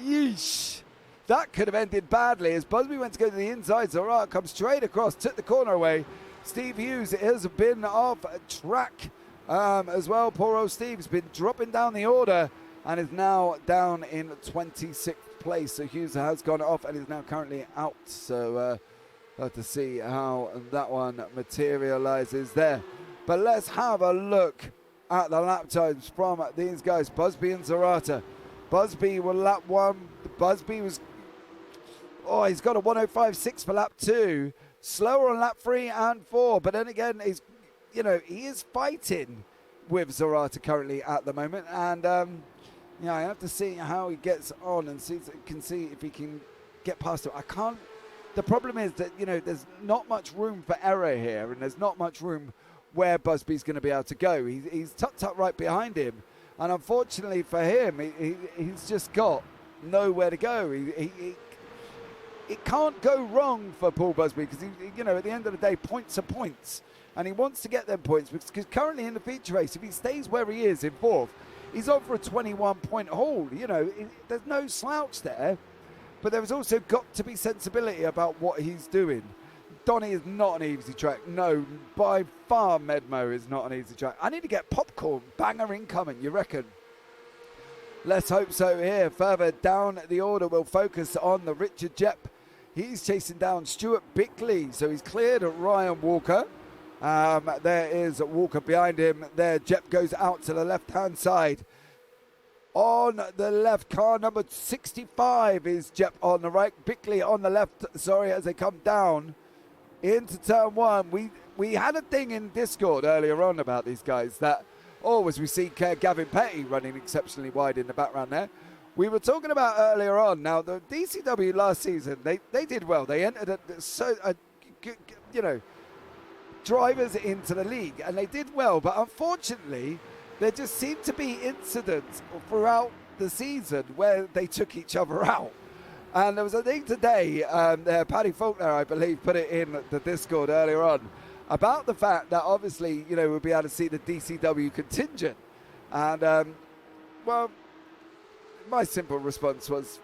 Yeesh. That could have ended badly as Busby went to go to the inside. Zarate comes straight across, took the corner away. Steve Hughes has been off track as well. Poor old Steve's been dropping down the order and is now down in 26th place. So Hughes has gone off and is now currently out. So we'll have to see how that one materializes there. But let's have a look at the lap times from these guys, Busby and Zarate. Busby will lap 1. Busby was, he's got a 1:05.6 for lap 2. Slower on lap 3 and 4. But then again, he is fighting with Zarate currently at the moment. And, I have to see how he gets on and see if he can get past him. The problem is that, there's not much room for error here. And there's not much room where Busby's going to be able to go. He's tucked up right behind him. And unfortunately for him, he's just got nowhere to go. It can't go wrong for Paul Busby because, at the end of the day, points are points. And he wants to get them points because currently in the feature race, if he stays where he is in 4th, he's on for a 21-point haul. There's no slouch there. But there has also got to be sensibility about what he's doing. Donny is not an easy track. No, by far Medmo is not an easy track. I need to get popcorn. Banger incoming, you reckon? Let's hope so here. Further down the order, we'll focus on the Richard Jepp. He's chasing down Stuart Bickley. So he's cleared Ryan Walker. There is Walker behind him. There, Jepp goes out to the left-hand side. On the left, car number 65 is Jepp on the right. Bickley on the left, as they come down into turn 1. We had a thing in Discord earlier on about these guys that, as we see Gavin Petty running exceptionally wide in the background there. We were talking about earlier on. Now, the DCW last season, they did well. They entered drivers into the league, and they did well. But unfortunately, there just seemed to be incidents throughout the season where they took each other out. And there was a thing today, Paddy Faulkner, I believe, put it in the Discord earlier on, about the fact that obviously, we'll be able to see the DCW contingent. And, my simple response was,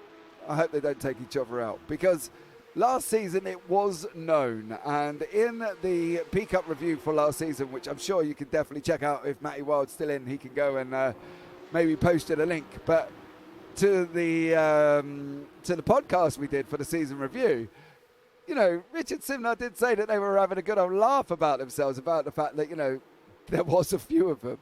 I hope they don't take each other out. Because last season it was known. And in the PCUP review for last season, which I'm sure you can definitely check out if Matty Wild's still in, he can go and maybe post in a link. But to the podcast we did for the season review, Richard Simner did say that they were having a good old laugh about themselves, about the fact that, there was a few of them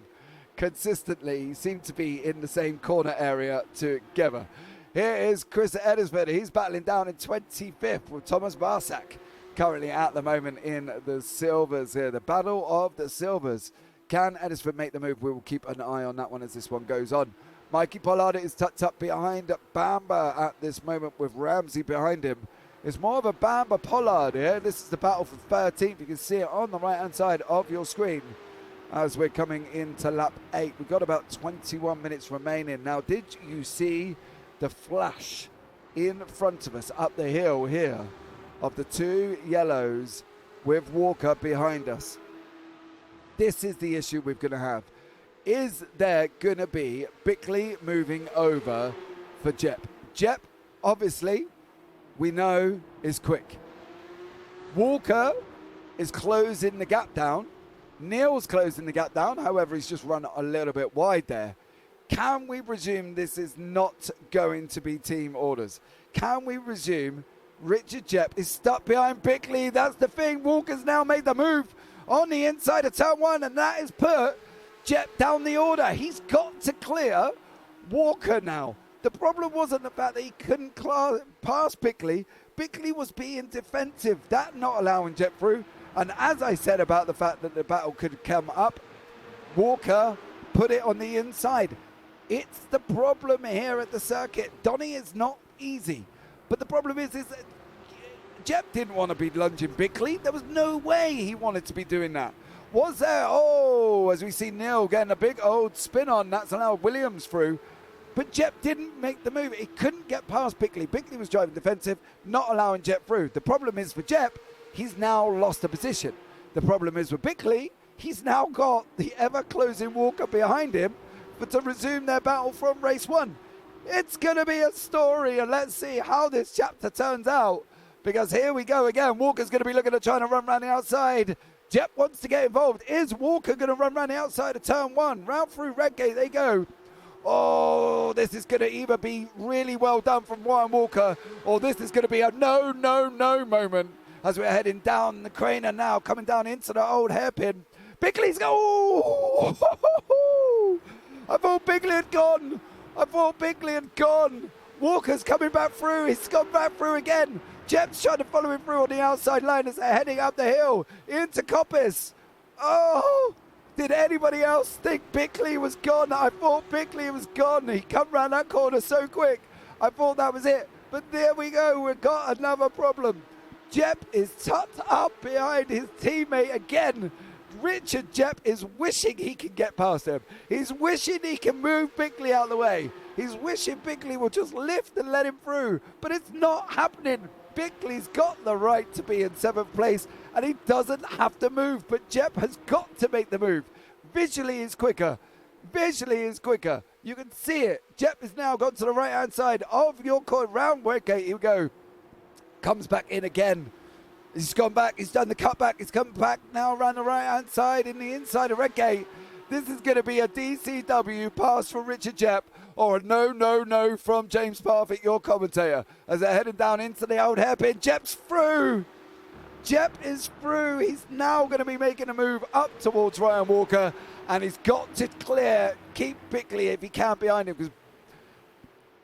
consistently seemed to be in the same corner area together. Here is Chris Edisford. He's battling down in 25th with Thomas Barsak currently at the moment in the Silvers here. The battle of the Silvers. Can Edisford make the move? We will keep an eye on that one as this one goes on. Mikey Pollard is tucked up behind Bamba at this moment with Ramsey behind him. It's more of a Bamba Pollard here. This is the battle for 13th. You can see it on the right-hand side of your screen as we're coming into lap 8. We've got about 21 minutes remaining. Now, did you see the flash in front of us up the hill here of the 2 yellows with Walker behind us? This is the issue we're going to have. Is there going to be Bickley moving over for Jepp? Jepp, obviously, we know is quick. Walker is closing the gap down. Neil's closing the gap down. However, he's just run a little bit wide there. Can we presume this is not going to be team orders? Can we presume Richard Jepp is stuck behind Bickley? That's the thing. Walker's now made the move on the inside of turn 1, and that has put Jepp down the order. He's got to clear Walker now. The problem wasn't the fact that he couldn't pass Bickley. Bickley was being defensive. That not allowing Jepp through. And as I said about the fact that the battle could come up, Walker put it on the inside. It's the problem here at the circuit. Donny is not easy. But the problem is that Jepp didn't want to be lunging Bickley. There was no way he wanted to be doing that. Was there? As we see Neil getting a big old spin on. That's allowed Williams through. But Jepp didn't make the move. He couldn't get past Bickley. Bickley was driving defensive, not allowing Jepp through. The problem is for Jepp, he's now lost a position. The problem is with Bickley, he's now got the ever-closing Walker behind him, but to resume their battle from race 1. It's going to be a story, and let's see how this chapter turns out. Because here we go again. Walker's going to be looking at trying to run around the outside. Jep wants to get involved. Is Walker going to run around the outside of turn one? Round through Redgate they go. Oh, this is going to either be really well done from Ryan Walker, or this is going to be a no moment as we're heading down the crane and now coming down into the old hairpin. Bickley's go. Oh, I thought Bigley had gone. Walker's coming back through. He's gone back through again. Jep's trying to follow him through on the outside line as they're heading up the hill into Coppice. Oh, did anybody else think Bickley was gone? I thought Bickley was gone. He come round that corner so quick. I thought that was it. But there we go. We've got another problem. Jep is tucked up behind his teammate again. Richard Jep is wishing he can get past him. He's wishing he can move Bickley out of the way. He's wishing Bickley will just lift and let him through. But it's not happening. Bickley's got the right to be in 7th place and he doesn't have to move, but Jep has got to make the move. Visually is quicker. You can see it. Jep has now gone to the right hand side of your court round Redgate. Here we go. Comes back in again. He's gone back. He's done the cutback. He's come back now around the right hand side in the inside of Redgate. This is going to be a DCW pass from Richard Jep or a no from James Parfitt, your commentator. As they're heading down into the old hairpin, Jep's through. Jep is through. He's now going to be making a move up towards Ryan Walker, and he's got to keep Bickley if he can behind him. Because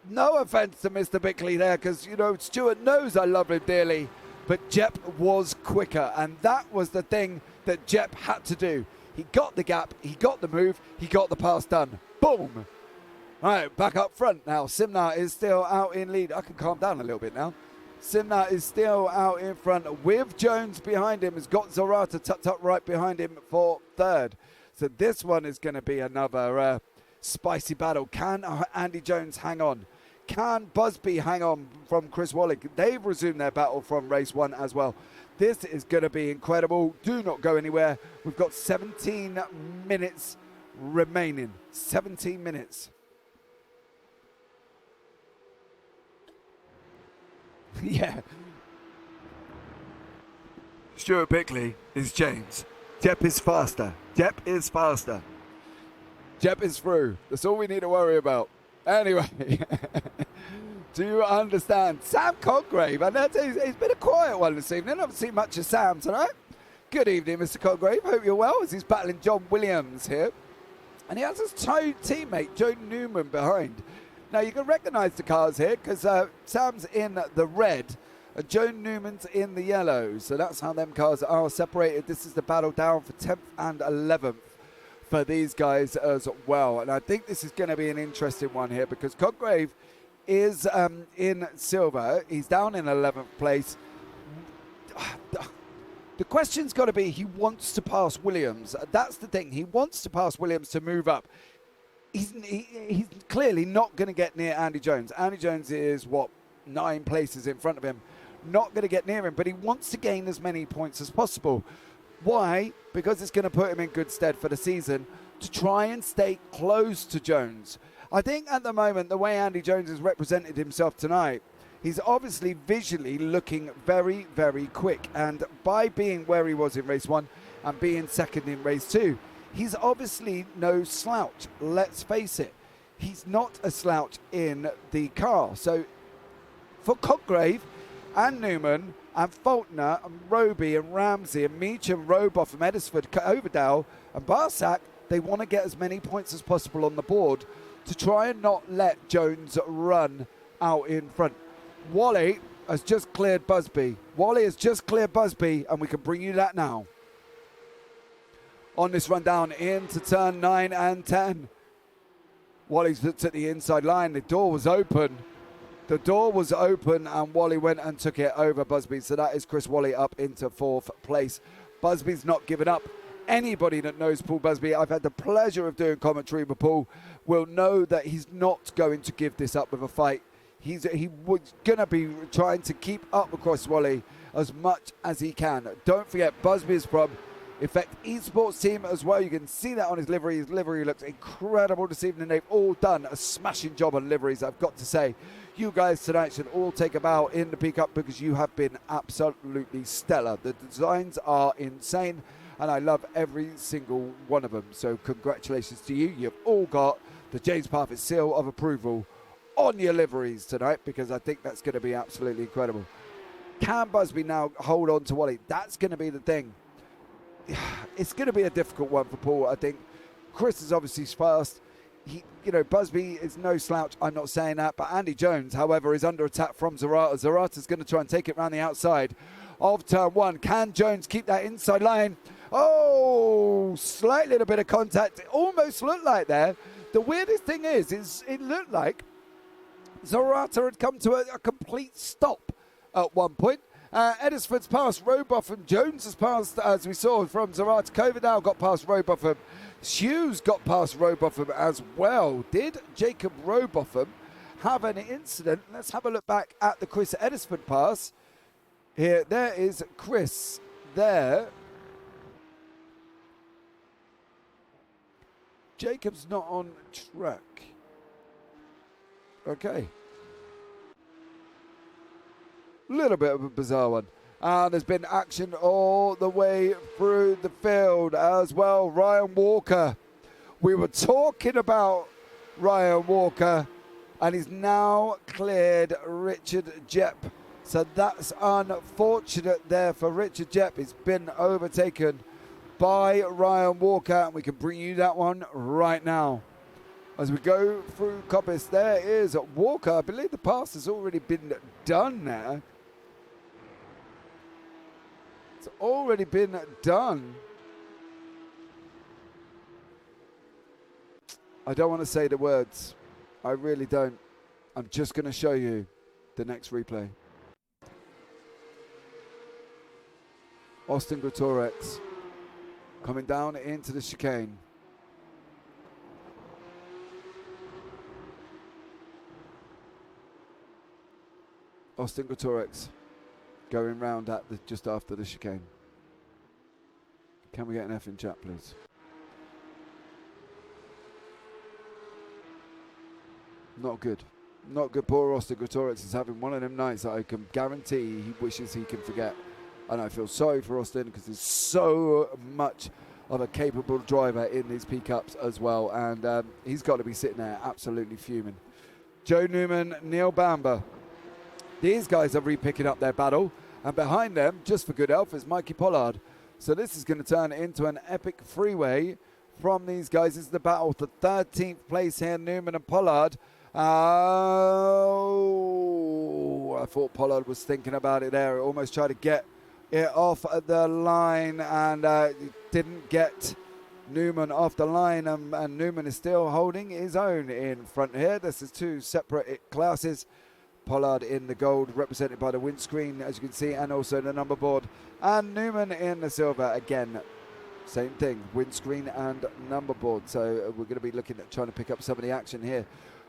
no offence to Mr. Bickley there, because, Stuart knows I love him dearly, but Jep was quicker, and that was the thing that Jep had to do. He got the gap, he got the move, he got the pass done. Boom! All right, back up front now. Simnar is still out in lead. I can calm down a little bit now. Simnar is still out in front with Jones behind him. Has got Zorata tucked up right behind him for 3rd. So this one is going to be another spicy battle. Can Andy Jones hang on? Can Busby hang on from Chris Wally? They've resumed their battle from race 1 as well. This is going to be incredible. Do not go anywhere. We've got 17 minutes remaining. 17 minutes. Yeah. Stuart Bickley is James. Jep is faster. Jep is through. That's all we need to worry about. Anyway. Do you understand? Sam Congrave. And he's been a quiet one this evening. I haven't seen much of Sam tonight. Good evening, Mr. Congrave. Hope you're well as he's battling John Williams here. And he has his teammate, Joe Newman, behind. Now, you can recognise the cars here because Sam's in the red and Joe Newman's in the yellow. So that's how them cars are separated. This is the battle down for 10th and 11th for these guys as well. And I think this is going to be an interesting one here because Congrave is in silver. He's down in 11th place. The question's got to be, he wants to pass Williams. That's the thing. He wants to pass Williams to move up. He's clearly not going to get near Andy Jones. Andy Jones is, 9 places in front of him. Not going to get near him, but he wants to gain as many points as possible. Why? Because it's going to put him in good stead for the season to try and stay close to Jones. I think at the moment, the way Andy Jones has represented himself tonight, he's obviously visually looking very, very quick. And by being where he was in race 1 and being second in race 2, he's obviously no slouch. Let's face it. He's not a slouch in the car. So for Congrave and Newman and Faulkner and Roby and Ramsey and Meacham, Roboff and Edisford, Overdale and Barsack, they want to get as many points as possible on the board to try and not let Jones run out in front. Wally has just cleared Busby. And we can bring you that now. On this run down into turn 9 and 10. Wally's looked at the inside line. The door was open. And Wally went and took it over Busby. So that is Chris Wally up into 4th place. Busby's not given up. Anybody that knows Paul Busby, I've had the pleasure of doing commentary with Paul, will know that he's not going to give this up with a fight. He was going to be trying to keep up with Chris Wally as much as he can. Don't forget, Busby is from Effect Esports team as well. You can see that on his livery. His livery looks incredible this evening. They've all done a smashing job on liveries, I've got to say. You guys tonight should all take a bow in the PCUP because you have been absolutely stellar. The designs are insane and I love every single one of them. So congratulations to you. You've all got the James Parfitt seal of approval on your liveries tonight because I think that's going to be absolutely incredible. Can Busby now hold on to Wally? That's going to be the thing. It's going to be a difficult one for Paul, I think. Chris is obviously fast. Busby is no slouch. I'm not saying that. But Andy Jones, however, is under attack from Zarata. Zarata's going to try and take it around the outside of turn one. Can Jones keep that inside line? Oh, slight little bit of contact. It almost looked like there. The weirdest thing is it looked like Zarata had come to a complete stop at one point. Edisford's passed Robotham. Jones has passed, as we saw from Zarata. Kovadow got past Robotham. Hughes got past Robotham as well. Did Jacob Robotham have an incident? Let's have a look back at the Chris Edisford pass. Here, there is Chris there. Jacob's not on track. Okay. Little bit of a bizarre one. And there's been action all the way through the field as well. Ryan Walker. We were talking about Ryan Walker and he's now cleared Richard Jepp. So that's unfortunate there for Richard Jepp. He's been overtaken by Ryan Walker and we can bring you that one right now. As we go through Coppice, there is Walker. I believe the pass has already been done there. It's already been done. I don't want to say the words. I really don't. I'm just going to show you the next replay. Austin Greatorex coming down into the chicane. Austin Greatorex going round at just after the chicane. Can we get an F in chat, please? Not good. Not good. Poor Austin Greatorex is having one of them nights that I can guarantee he wishes he can forget. And I feel sorry for Austin because there's so much of a capable driver in these PCUPs as well. And he's got to be sitting there absolutely fuming. Joe Newman, Neil Bamber. These guys are re-picking up their battle. And behind them, just for good health, is Mikey Pollard. So this is going to turn into an epic freeway from these guys. This is the battle for 13th place here, Newman and Pollard. Oh, I thought Pollard was thinking about it there. Almost tried to get it off the line and didn't get Newman off the line. And Newman is still holding his own in front here. This is two separate classes. Pollard in the gold, represented by the windscreen, as you can see, and also the number board. And Newman in the silver, again, same thing, windscreen and number board. So we're going to be looking at trying to pick up some of the action here.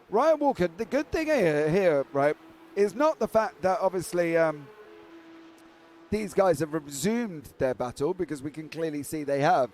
Ryan Walker, the good thing here, right, is not the fact that obviously these guys have resumed their battle, because we can clearly see they have.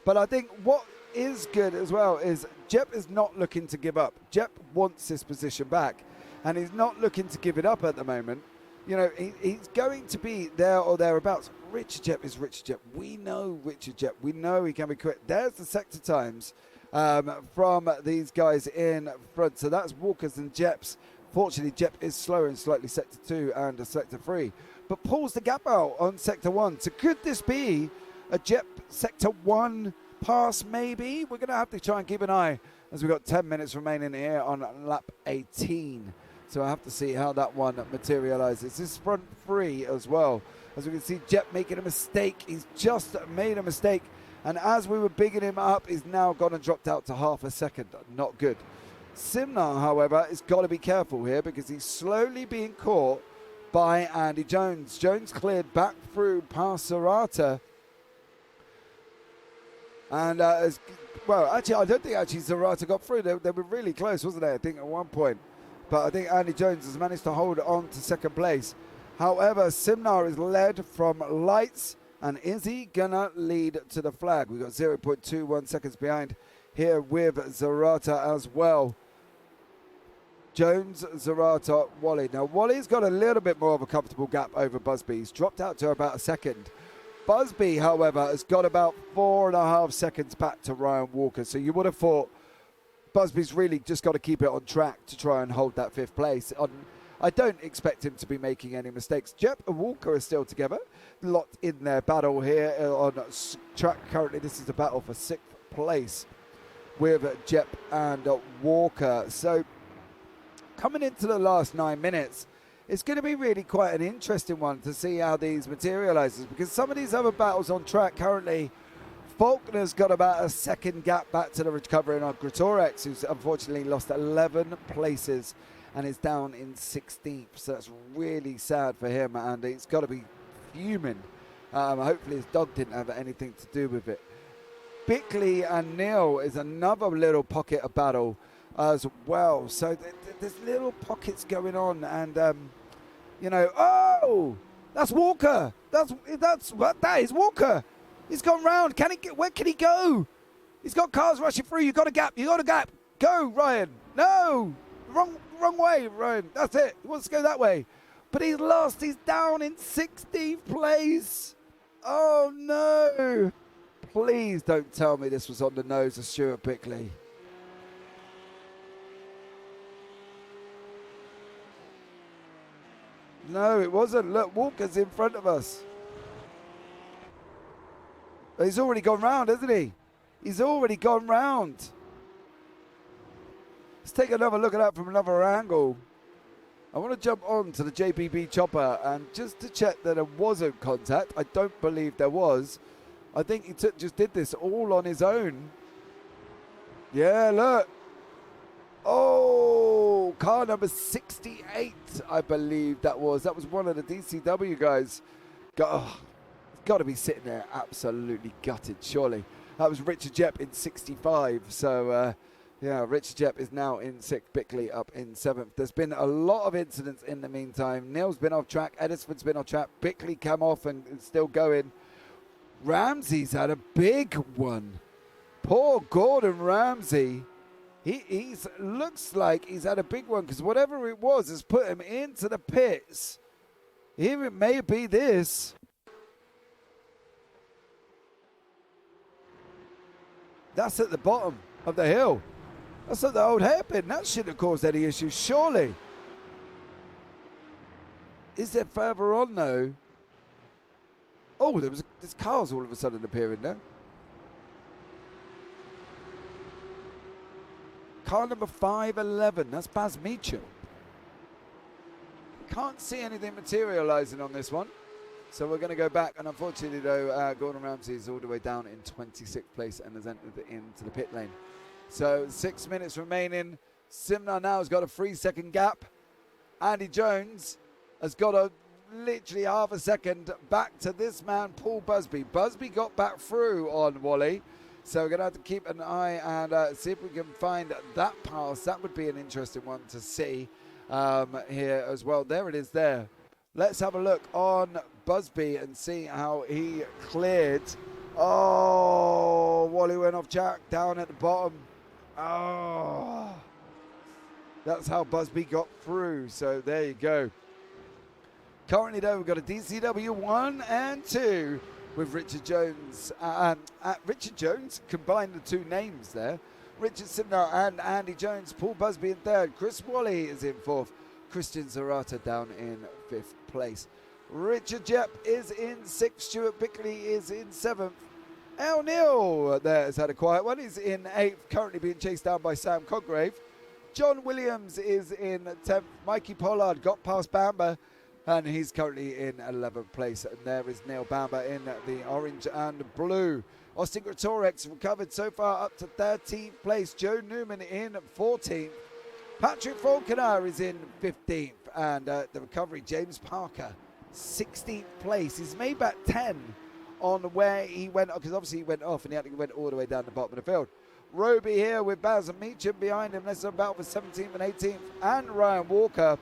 But I think what is good as well is Jepp is not looking to give up. Jepp wants his position back. And he's not looking to give it up at the moment. You know, he's going to be there or thereabouts. Richard Jepp is Richard Jepp. We know Richard Jepp. We know he can be quick. There's the sector times from these guys in front. So that's Walker's and Jepp's. Fortunately, Jepp is slower in slightly sector 2 and a sector 3. But pulls the gap out on sector 1. So could this be a Jepp sector 1 pass maybe? We're going to have to try and keep an eye as we've got 10 minutes remaining here on lap 18. So I have to see how that one materializes. This front 3 as well. As we can see, Jepp making a mistake. He's just made a mistake. And as we were bigging him up, he's now gone and dropped out to half a second. Not good. Simnar, however, has got to be careful here because he's slowly being caught by Andy Jones. Jones cleared back through past Zarata. And well, actually, I don't think Zarata got through. They were really close, wasn't they? I think at one point. But I think Andy Jones has managed to hold on to second place. However, Simnar is led from lights And is he going to lead to the flag? We've got 0.21 seconds behind here with Zarata as well. Jones, Zarata, Wally. Now, Wally's got a little bit more of a comfortable gap over Busby. He's dropped out to about a second. Busby, however, has got about 4.5 seconds back to Ryan Walker. So you would have thought Busby's really just got to keep it on track to try and hold that 5th place. I don't expect him to be making any mistakes. Jep and Walker are still together, locked in their battle here on track. Currently, this is a battle for 6th place with Jep and Walker. So coming into the last 9 minutes, it's going to be really quite an interesting one to see how these materialises, because some of these other battles on track currently, Faulkner's got about a second gap back to the recovery on Greatorex, who's unfortunately lost 11 places and is down in 16th. So that's really sad for him, and he's got to be fuming. Hopefully his dog didn't have anything to do with it. Bickley and Neil is another little pocket of battle as well. So there's little pockets going on, and you know, oh, that's Walker. That is Walker. He's gone round. Can he get? Where can he go? He's got cars rushing through. You got a gap. Go, Ryan. No, wrong way, Ryan. That's it. He wants to go that way, but he's lost. He's down in 16th place. Oh no! Please don't tell me this was on the nose of Stuart Bickley. No, it wasn't. Look, Walker's in front of us. He's already gone round, hasn't he? He's already gone round. Let's take another look at that from another angle. I want to jump on to the JBB chopper and just to check that there wasn't contact. I don't believe there was. I think he just did this all on his own. Yeah, look. Oh, car number 68, I believe that was. That was one of the DCW guys. Got to be sitting there absolutely gutted, surely. That was Richard Jepp in 65. So, yeah, Richard Jepp is now in 6th, Bickley up in 7th. There's been a lot of incidents in the meantime. Neil's been off track. Edison's been off track. Bickley come off and is still going. Ramsey's had a big one. Poor Gordon Ramsey. He looks like he's had a big one, because whatever it was has put him into the pits. Here it may be this. That's at the bottom of the hill. That's at the old hairpin. That shouldn't have caused any issues, surely. Is there further on, though? Oh, there's cars all of a sudden appearing there. Car number 511, that's Baz Meacham. Can't see anything materialising on this one. So we're going to go back, and unfortunately though, Gordon Ramsay is all the way down in 26th place and has entered into the pit lane. So 6 minutes remaining. Simnar now has got a 3-second gap. Andy Jones has got a literally half a second back to this man, Paul Busby. Busby got back through on Wally. So we're going to have to keep an eye and see if we can find that pass. That would be an interesting one to see here as well. There it is there. Let's have a look on Busby and see how he cleared. Oh, Wally went off track down at the bottom. Oh, that's how Busby got through. So there you go. Currently, though, we've got a DCW 1 and 2 with Richard Jones. Richard Jones combined the two names there. Richard Simnar and Andy Jones. Paul Busby in 3rd. Chris Wally is in 4th. Christian Zarata down in 5th place. Richard Jepp is in 6th. Stuart Bickley is in 7th. Al Neil there has had a quiet one. He's in 8th, currently being chased down by Sam Coggrave. John Williams is in 10th. Mikey Pollard got past Bamber, and he's currently in 11th place. And there is Neil Bamber in the orange and blue. Austin Greatorex recovered so far up to 13th place. Joe Newman in 14th. Patrick Falconer is in 15th. And the recovery, James Parker, 16th place. He's made back 10 on where he went, because obviously he went off and he went all the way down the bottom of the field. Roby here with Baz and Meacham behind him. Let's about for 17th and 18th. And Ryan Walker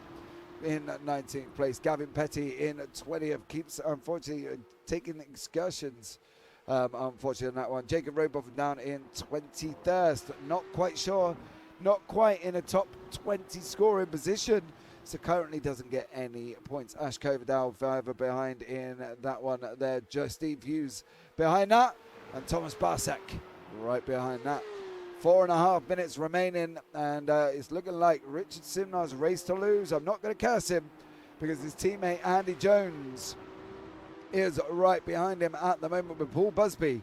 in 19th place. Gavin Petty in 20th. Keeps, unfortunately, taking excursions, unfortunately, on that one. Jacob Roboff down in 23rd. Not quite sure. Not quite in a top 20 scoring position. So currently doesn't get any points. Ash Coverdale further behind in that one there. Steve Hughes behind that. And Thomas Barsek right behind that. 4.5 minutes remaining, and it's looking like Richard Simnar's race to lose. I'm not going to curse him because his teammate Andy Jones is right behind him at the moment, with Paul Busby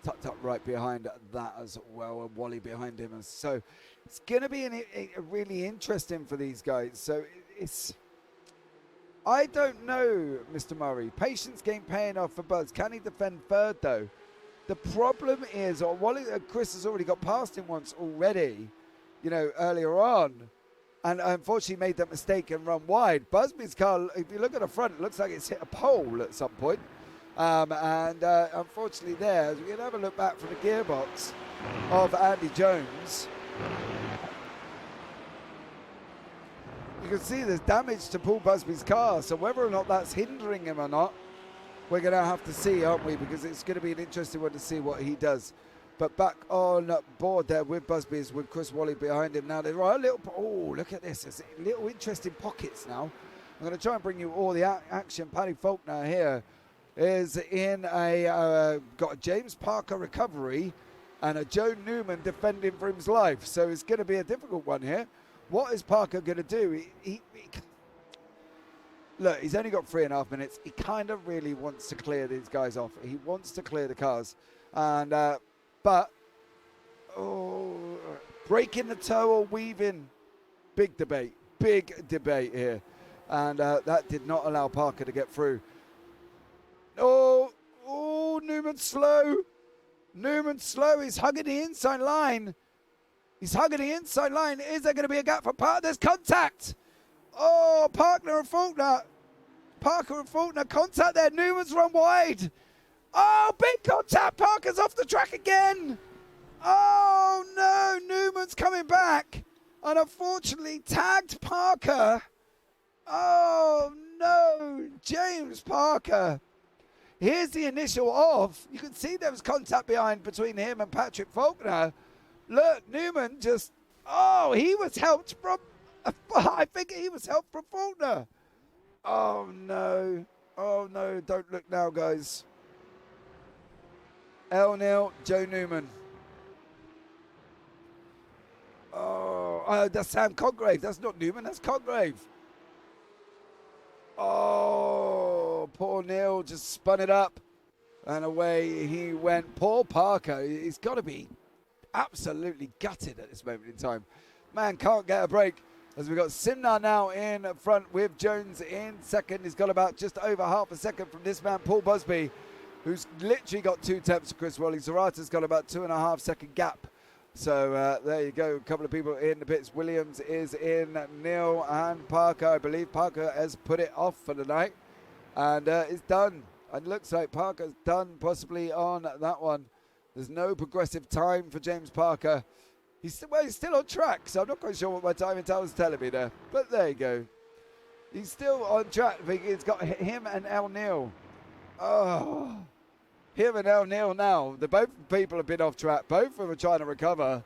tucked up right behind that as well, and Wally behind him. And so it's going to be a really interesting for these guys. So it's, I don't know, Mr. Murray. Patience game paying off for Buzz. Can he defend third though? The problem is, Wally, Chris has already got past him once already, you know, earlier on, and unfortunately made that mistake and run wide. Busby's car, if you look at the front, it looks like it's hit a pole at some point. Unfortunately there, as we can have a look back from the gearbox of Andy Jones, you can see there's damage to Paul Busby's car, so whether or not that's hindering him or not, we're going to have to see, aren't we? Because it's going to be an interesting one to see what he does. But back on board there with Busby is with Chris Wally behind him. Now there are a little, oh, look at this. There's little interesting pockets now. I'm going to try and bring you all the action. Paddy Faulkner here is in got a James Parker recovery and a Joe Newman defending for his life. So it's going to be a difficult one here. What is Parker going to do? Look, he's only got 3.5 minutes. He kind of really wants to clear these guys off. He wants to clear the cars. And but breaking the toe or weaving, big debate here. And that did not allow Parker to get through. Oh, Newman slow. He's hugging the inside line. Is there going to be a gap for Parker? There's contact. Oh, Parker and Faulkner contact there. Newman's run wide. Oh, big contact. Parker's off the track again. Oh, no. Newman's coming back. And unfortunately tagged Parker. Oh, no. James Parker. Here's the initial off. You can see there was contact between him and Patrick Faulkner. Look, Newman just... Oh, he was helped from... I think he was helped from Faulkner. Oh, no. Don't look now, guys. L-Nil, Joe Newman. Oh, that's Sam Congrave. That's not Newman, that's Congrave. Oh, poor Neil just spun it up. And away he went. Paul Parker, he's got to be absolutely gutted at this moment in time. Man can't get a break. As we've got Simnar now in front with Jones in second. He's got about just over half a second from this man, Paul Busby, who's literally got 2 tenths to Chris Wally. Zarata's got about 2.5 second gap. So there you go. A couple of people in the pits. Williams is in, Neil and Parker. I believe Parker has put it off for the night. And it's done. And it looks like Parker's done possibly on that one. There's no progressive time for James Parker. He's still on track, so I'm not quite sure what my timing tower's telling me there. But there you go. He's still on track. I think it's got him and El Neil. Oh, him and El Neil now. The both people have been off track. Both of them are trying to recover.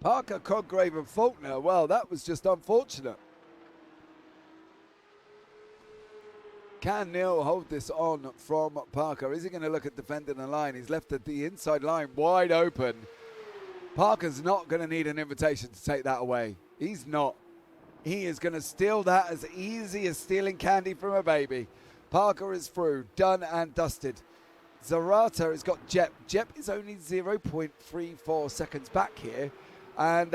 Parker, Congrave and Faulkner. Well, that was just unfortunate. Can Neil hold this on from Parker? Is he going to look at defending the line? He's left the inside line wide open. Parker's not going to need an invitation to take that away. He's not. He is going to steal that as easy as stealing candy from a baby. Parker is through, done and dusted. Zarata has got Jep. Jep is only 0.34 seconds back here. And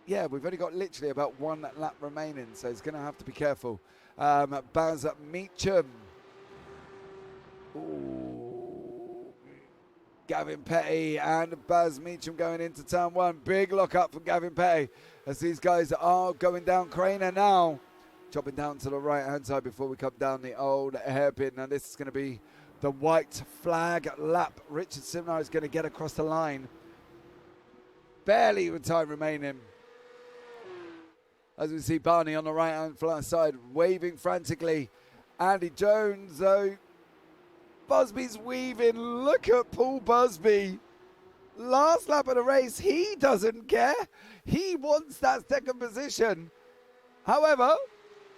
yeah, we've only got literally about 1 lap remaining, so he's going to have to be careful. Baz Meacham. Ooh. Gavin Petty and Baz Meacham going into turn 1. Big lock up from Gavin Petty as these guys are going down Craner now. Chopping down to the right hand side before we come down the old hairpin. Now this is going to be the white flag lap. Richard Simnar is going to get across the line. barely with time remaining. As we see Barney on the right-hand side waving frantically. Andy Jones, though. Busby's weaving. Look at Paul Busby. Last lap of the race, he doesn't care. He wants that second position. However,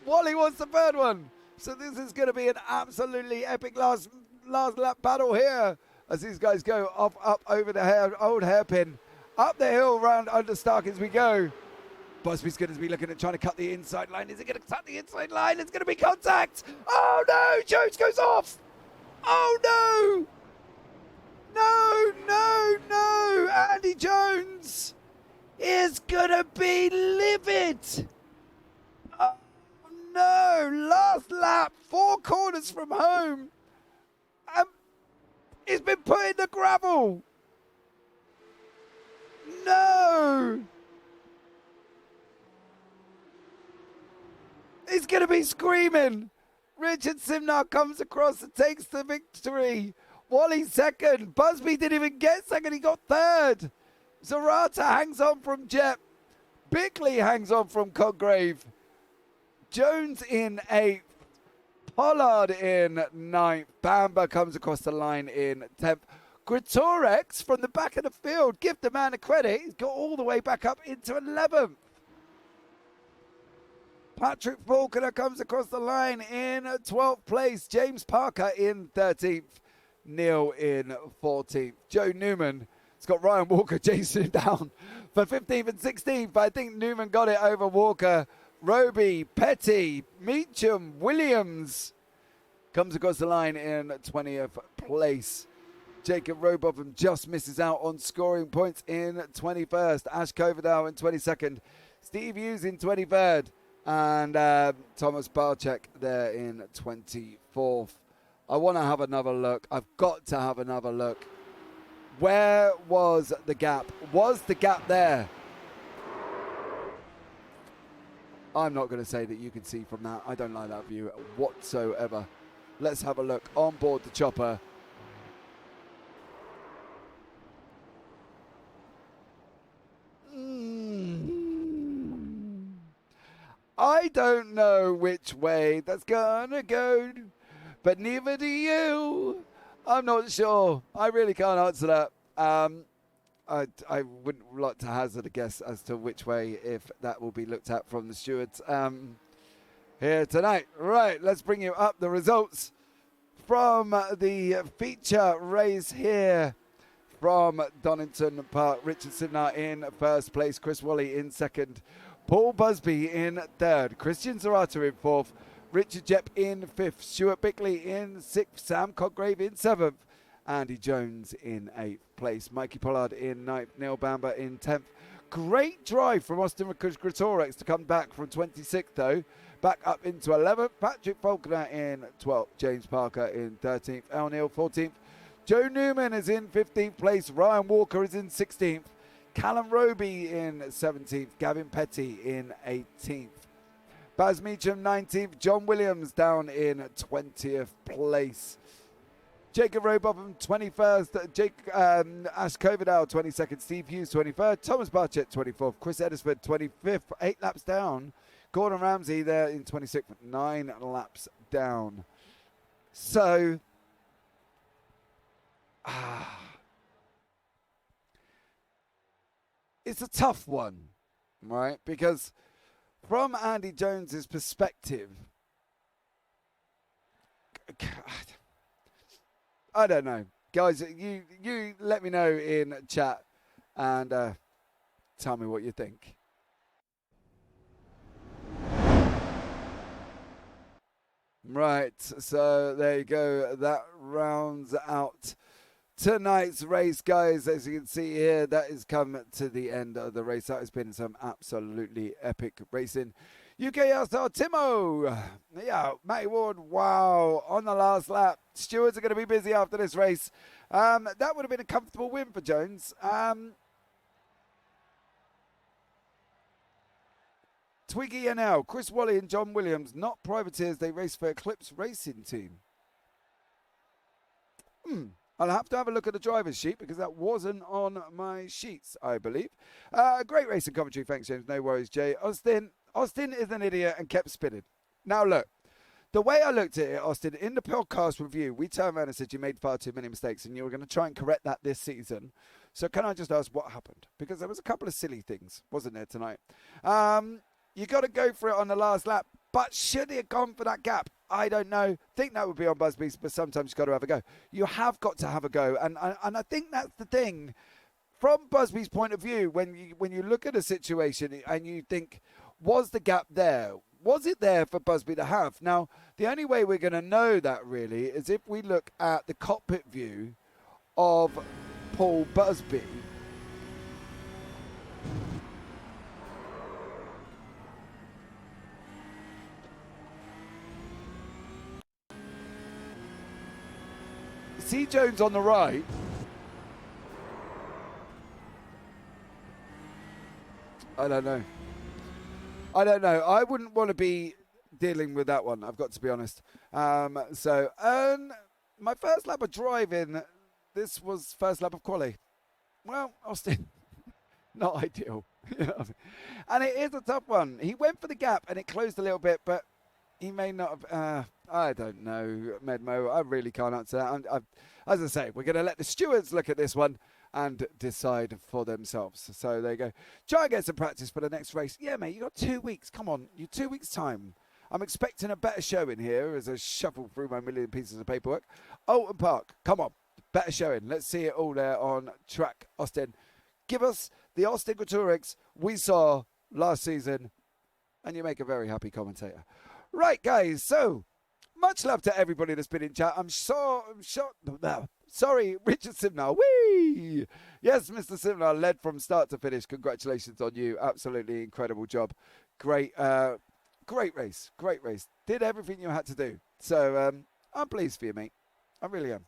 Wally wants the third one. So this is going to be an absolutely epic last lap battle here. As these guys go up over the old hairpin. Up the hill round under Stark as we go. Busby's going to be looking at trying to cut the inside line. Is he going to cut the inside line? It's going to be contact. Oh no, Jones goes off. Oh no. No. Andy Jones is going to be livid. Oh no, last lap, 4 corners from home. He's been put in the gravel. No. He's going to be screaming. Richard Simnar comes across and takes the victory. Wally second. Busby didn't even get second. He got third. Zarata hangs on from Jep. Bickley hangs on from Coggrave. Jones in 8th. Pollard in 9th. Bamber comes across the line in 10th. Gritorex from the back of the field. Give the man a credit. He's got all the way back up into 11th. Patrick Faulkner comes across the line in 12th place. James Parker in 13th. Neil in 14th. Joe Newman has got Ryan Walker chasing him down for 15th and 16th. But I think Newman got it over Walker. Roby, Petty, Meacham, Williams comes across the line in 20th place. Jacob Robotham just misses out on scoring points in 21st. Ash Coverdale in 22nd. Steve Hughes in 23rd. And Thomas Barczyk there in 24th. I want to have another look. I've got to have another look. Where was the gap? Was the gap there? I'm not going to say that you can see from that. I don't like that view whatsoever. Let's have a look on board the chopper. I don't know which way that's gonna go, but neither do you. I'm not sure. I really can't answer that. I wouldn't like to hazard a guess as to which way, if that will be looked at from the stewards here tonight. Right, let's bring you up the results from the feature race here from Donington Park. Richard Sidnar in first place, Chris Wally in second, Paul Busby in third, Christian Zarata in fourth, Richard Jepp in fifth, Stuart Bickley in sixth, Sam Coggrave in seventh, Andy Jones in eighth place, Mikey Pollard in ninth, Neil Bamber in 10th. Great drive from Austin Gritorex to come back from 26th though, back up into 11th. Patrick Faulkner in 12th, James Parker in 13th, Al Neil 14th. Joe Newman is in 15th place, Ryan Walker is in 16th, Callum Roby in 17th, Gavin Petty in 18th. Baz Meacham 19th, John Williams down in 20th place. Jacob Robotham 21st, Ash Coverdale 22nd, Steve Hughes 23rd, Thomas Barczyk 24th, Chris Edisford 25th, 8 laps down. Gordon Ramsay there in 26th, 9 laps down. So, it's a tough one, right? Because from Andy Jones's perspective, I don't know. Guys, you let me know in chat and tell me what you think. Right, so there you go. That rounds out tonight's race, guys. As you can see here, that has come to the end of the race. That has been some absolutely epic racing. UK star Timo. Yeah, Matty Ward, wow, on the last lap. Stewards are going to be busy after this race. That would have been a comfortable win for Jones. Twiggy NL, Chris Wally and John Williams, not privateers, they race for Eclipse Racing Team. I'll have to have a look at the driver's sheet because that wasn't on my sheets, I believe. Great racing commentary. Thanks, James. No worries, Jay. Austin is an idiot and kept spinning. Now, look. The way I looked at it, Austin, in the podcast review, we turned around and said you made far too many mistakes and you were going to try and correct that this season. So can I just ask what happened? Because there was a couple of silly things, wasn't there, tonight? You got to go for it on the last lap. But should he have gone for that gap? I don't know. Think that would be on Busby's, but sometimes you've got to have a go. You have got to have a go. And I think that's the thing. From Busby's point of view, when you look at a situation and you think, was the gap there? Was it there for Busby to have? Now, the only way we're going to know that really is if we look at the cockpit view of Paul Busby. See Jones on the right. I don't know. I wouldn't want to be dealing with that one, I've got to be honest. My first lap of driving, this was first lap of quali. Well, Austin, not ideal. You know what I mean? And it is a tough one. He went for the gap and it closed a little bit, but he may not have... I don't know, Medmo. I really can't answer that. As I say, we're going to let the stewards look at this one and decide for themselves. So there you go. Try and get some practice for the next race. Yeah, mate, you got 2 weeks. Come on, you 2 weeks' time. I'm expecting a better showing here as I shuffle through my million pieces of paperwork. Alton Park, come on, better showing. Let's see it all there on track, Austin. Give us the Austin Gretorix we saw last season, and you make a very happy commentator. Right, guys, so much love to everybody that's been in chat. Sorry, Richard Simnar. Whee! Yes, Mr. Simnar led from start to finish. Congratulations on you. Absolutely incredible job. Great race. Great race. Did everything you had to do. So I'm pleased for you, mate. I really am.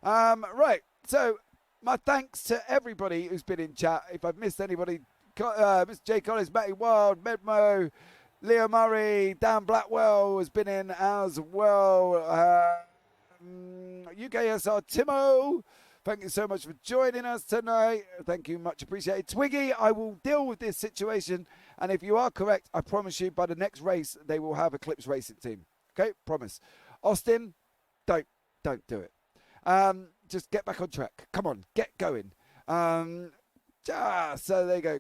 Right. So my thanks to everybody who's been in chat. If I've missed anybody, Mr. J. Collins, Matty Wild, Medmo, Leo Murray, Dan Blackwell has been in as well. UKSR Timo, thank you so much for joining us tonight. Thank you, much appreciated. Twiggy, I will deal with this situation, and if you are correct, I promise you by the next race they will have a Clips Racing team. Okay, promise. Austin, don't do it. Just get back on track. Come on, get going. So there you go.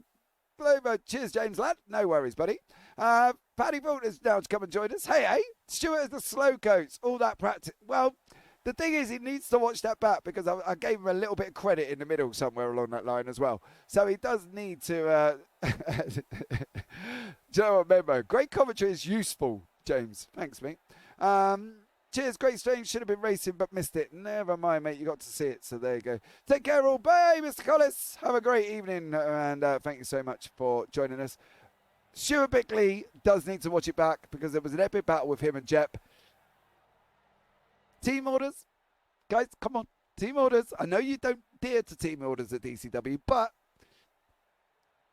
Cheers, James lad. No worries, buddy. Paddy Vault is now to come and join us. Hey, Stuart is the slow coach. All that practice. Well, the thing is, he needs to watch that back because I gave him a little bit of credit in the middle somewhere along that line as well. So he does need to... Do you know what, Memo? Great commentary is useful, James. Thanks, mate. Cheers, Great Strange. Should have been racing but missed it. Never mind, mate. You got to see it. So there you go. Take care all. Bye, Mr. Collis. Have a great evening. And thank you so much for joining us. Stuart Bickley does need to watch it back because there was an epic battle with him and Jep. Team orders. Guys, come on. Team orders. I know you don't dare to team orders at DCW, but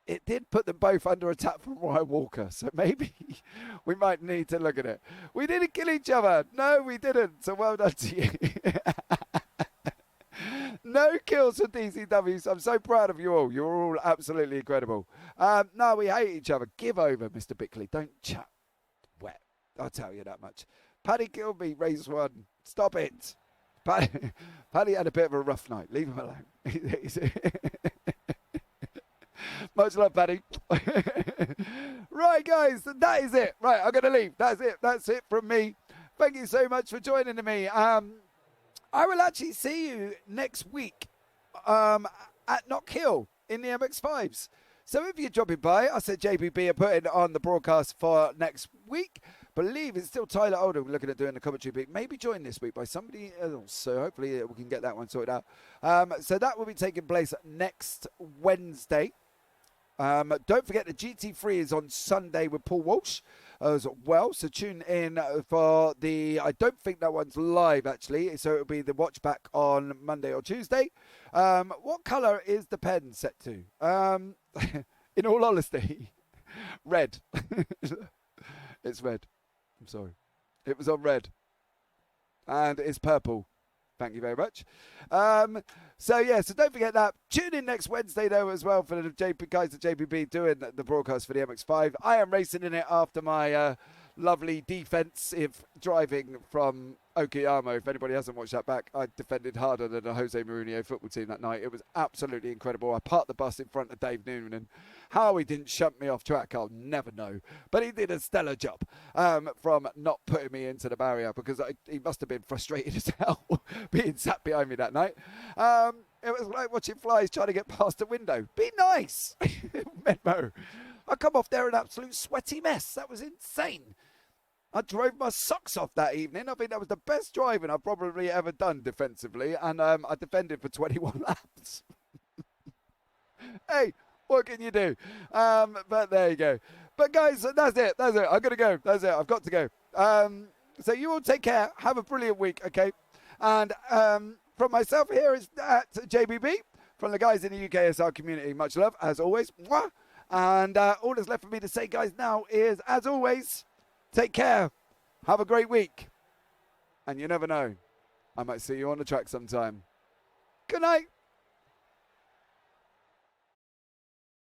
it did put them both under attack from Ryan Walker. So maybe we might need to look at it. We didn't kill each other. No, we didn't. So well done to you. No kills for DCW. I'm so proud of you all. You're all absolutely incredible. No, we hate each other. Give over, Mr. Bickley. Don't chat wet. I'll tell you that much. Paddy killed me, race one. Stop it. Paddy had a bit of a rough night. Leave him alone. Much love, Paddy. Right, guys, that is it. Right, I'm going to leave. That's it. That's it from me. Thank you so much for joining me. I will actually see you next week at Knock Hill in the MX-5s. So if you're dropping by, I said JBB are putting on the broadcast for next week. Believe it's still Tyler Oldham looking at doing the commentary bit. Maybe joined this week by somebody else. So hopefully we can get that one sorted out. So that will be taking place next Wednesday. Don't forget the GT3 is on Sunday with Paul Walsh as well. So tune in for the... I don't think that one's live, actually. So it'll be the watch back on Monday or Tuesday. What colour is the pen set to? In all honesty, red. It's red. I'm sorry. It was on red. And it's purple. Thank you very much. So don't forget that. Tune in next Wednesday, though, as well, for the guys at JPB doing the broadcast for the MX-5. I am racing in it after my lovely defensive driving from Okayama. If anybody hasn't watched that back, I defended harder than a Jose Mourinho football team that night. It was absolutely incredible. I parked the bus in front of Dave Noonan, and how he didn't shunt me off track, I'll never know. But he did a stellar job from not putting me into the barrier, because he must have been frustrated as hell being sat behind me that night. It was like watching flies trying to get past a window. Be nice, Menmo. I come off there an absolute sweaty mess. That was insane. I drove my socks off that evening. I think that was the best driving I've probably ever done defensively, and I defended for 21 laps. Hey, what can you do? But there you go. But guys, that's it. I'm going to go. That's it. I've got to go. So you all take care. Have a brilliant week, okay? And from myself here is at JBB, from the guys in the UKSR community, much love, as always. Mwah. And all that's left for me to say, guys, now is, as always, take care. Have a great week. And you never know, I might see you on the track sometime. Good night.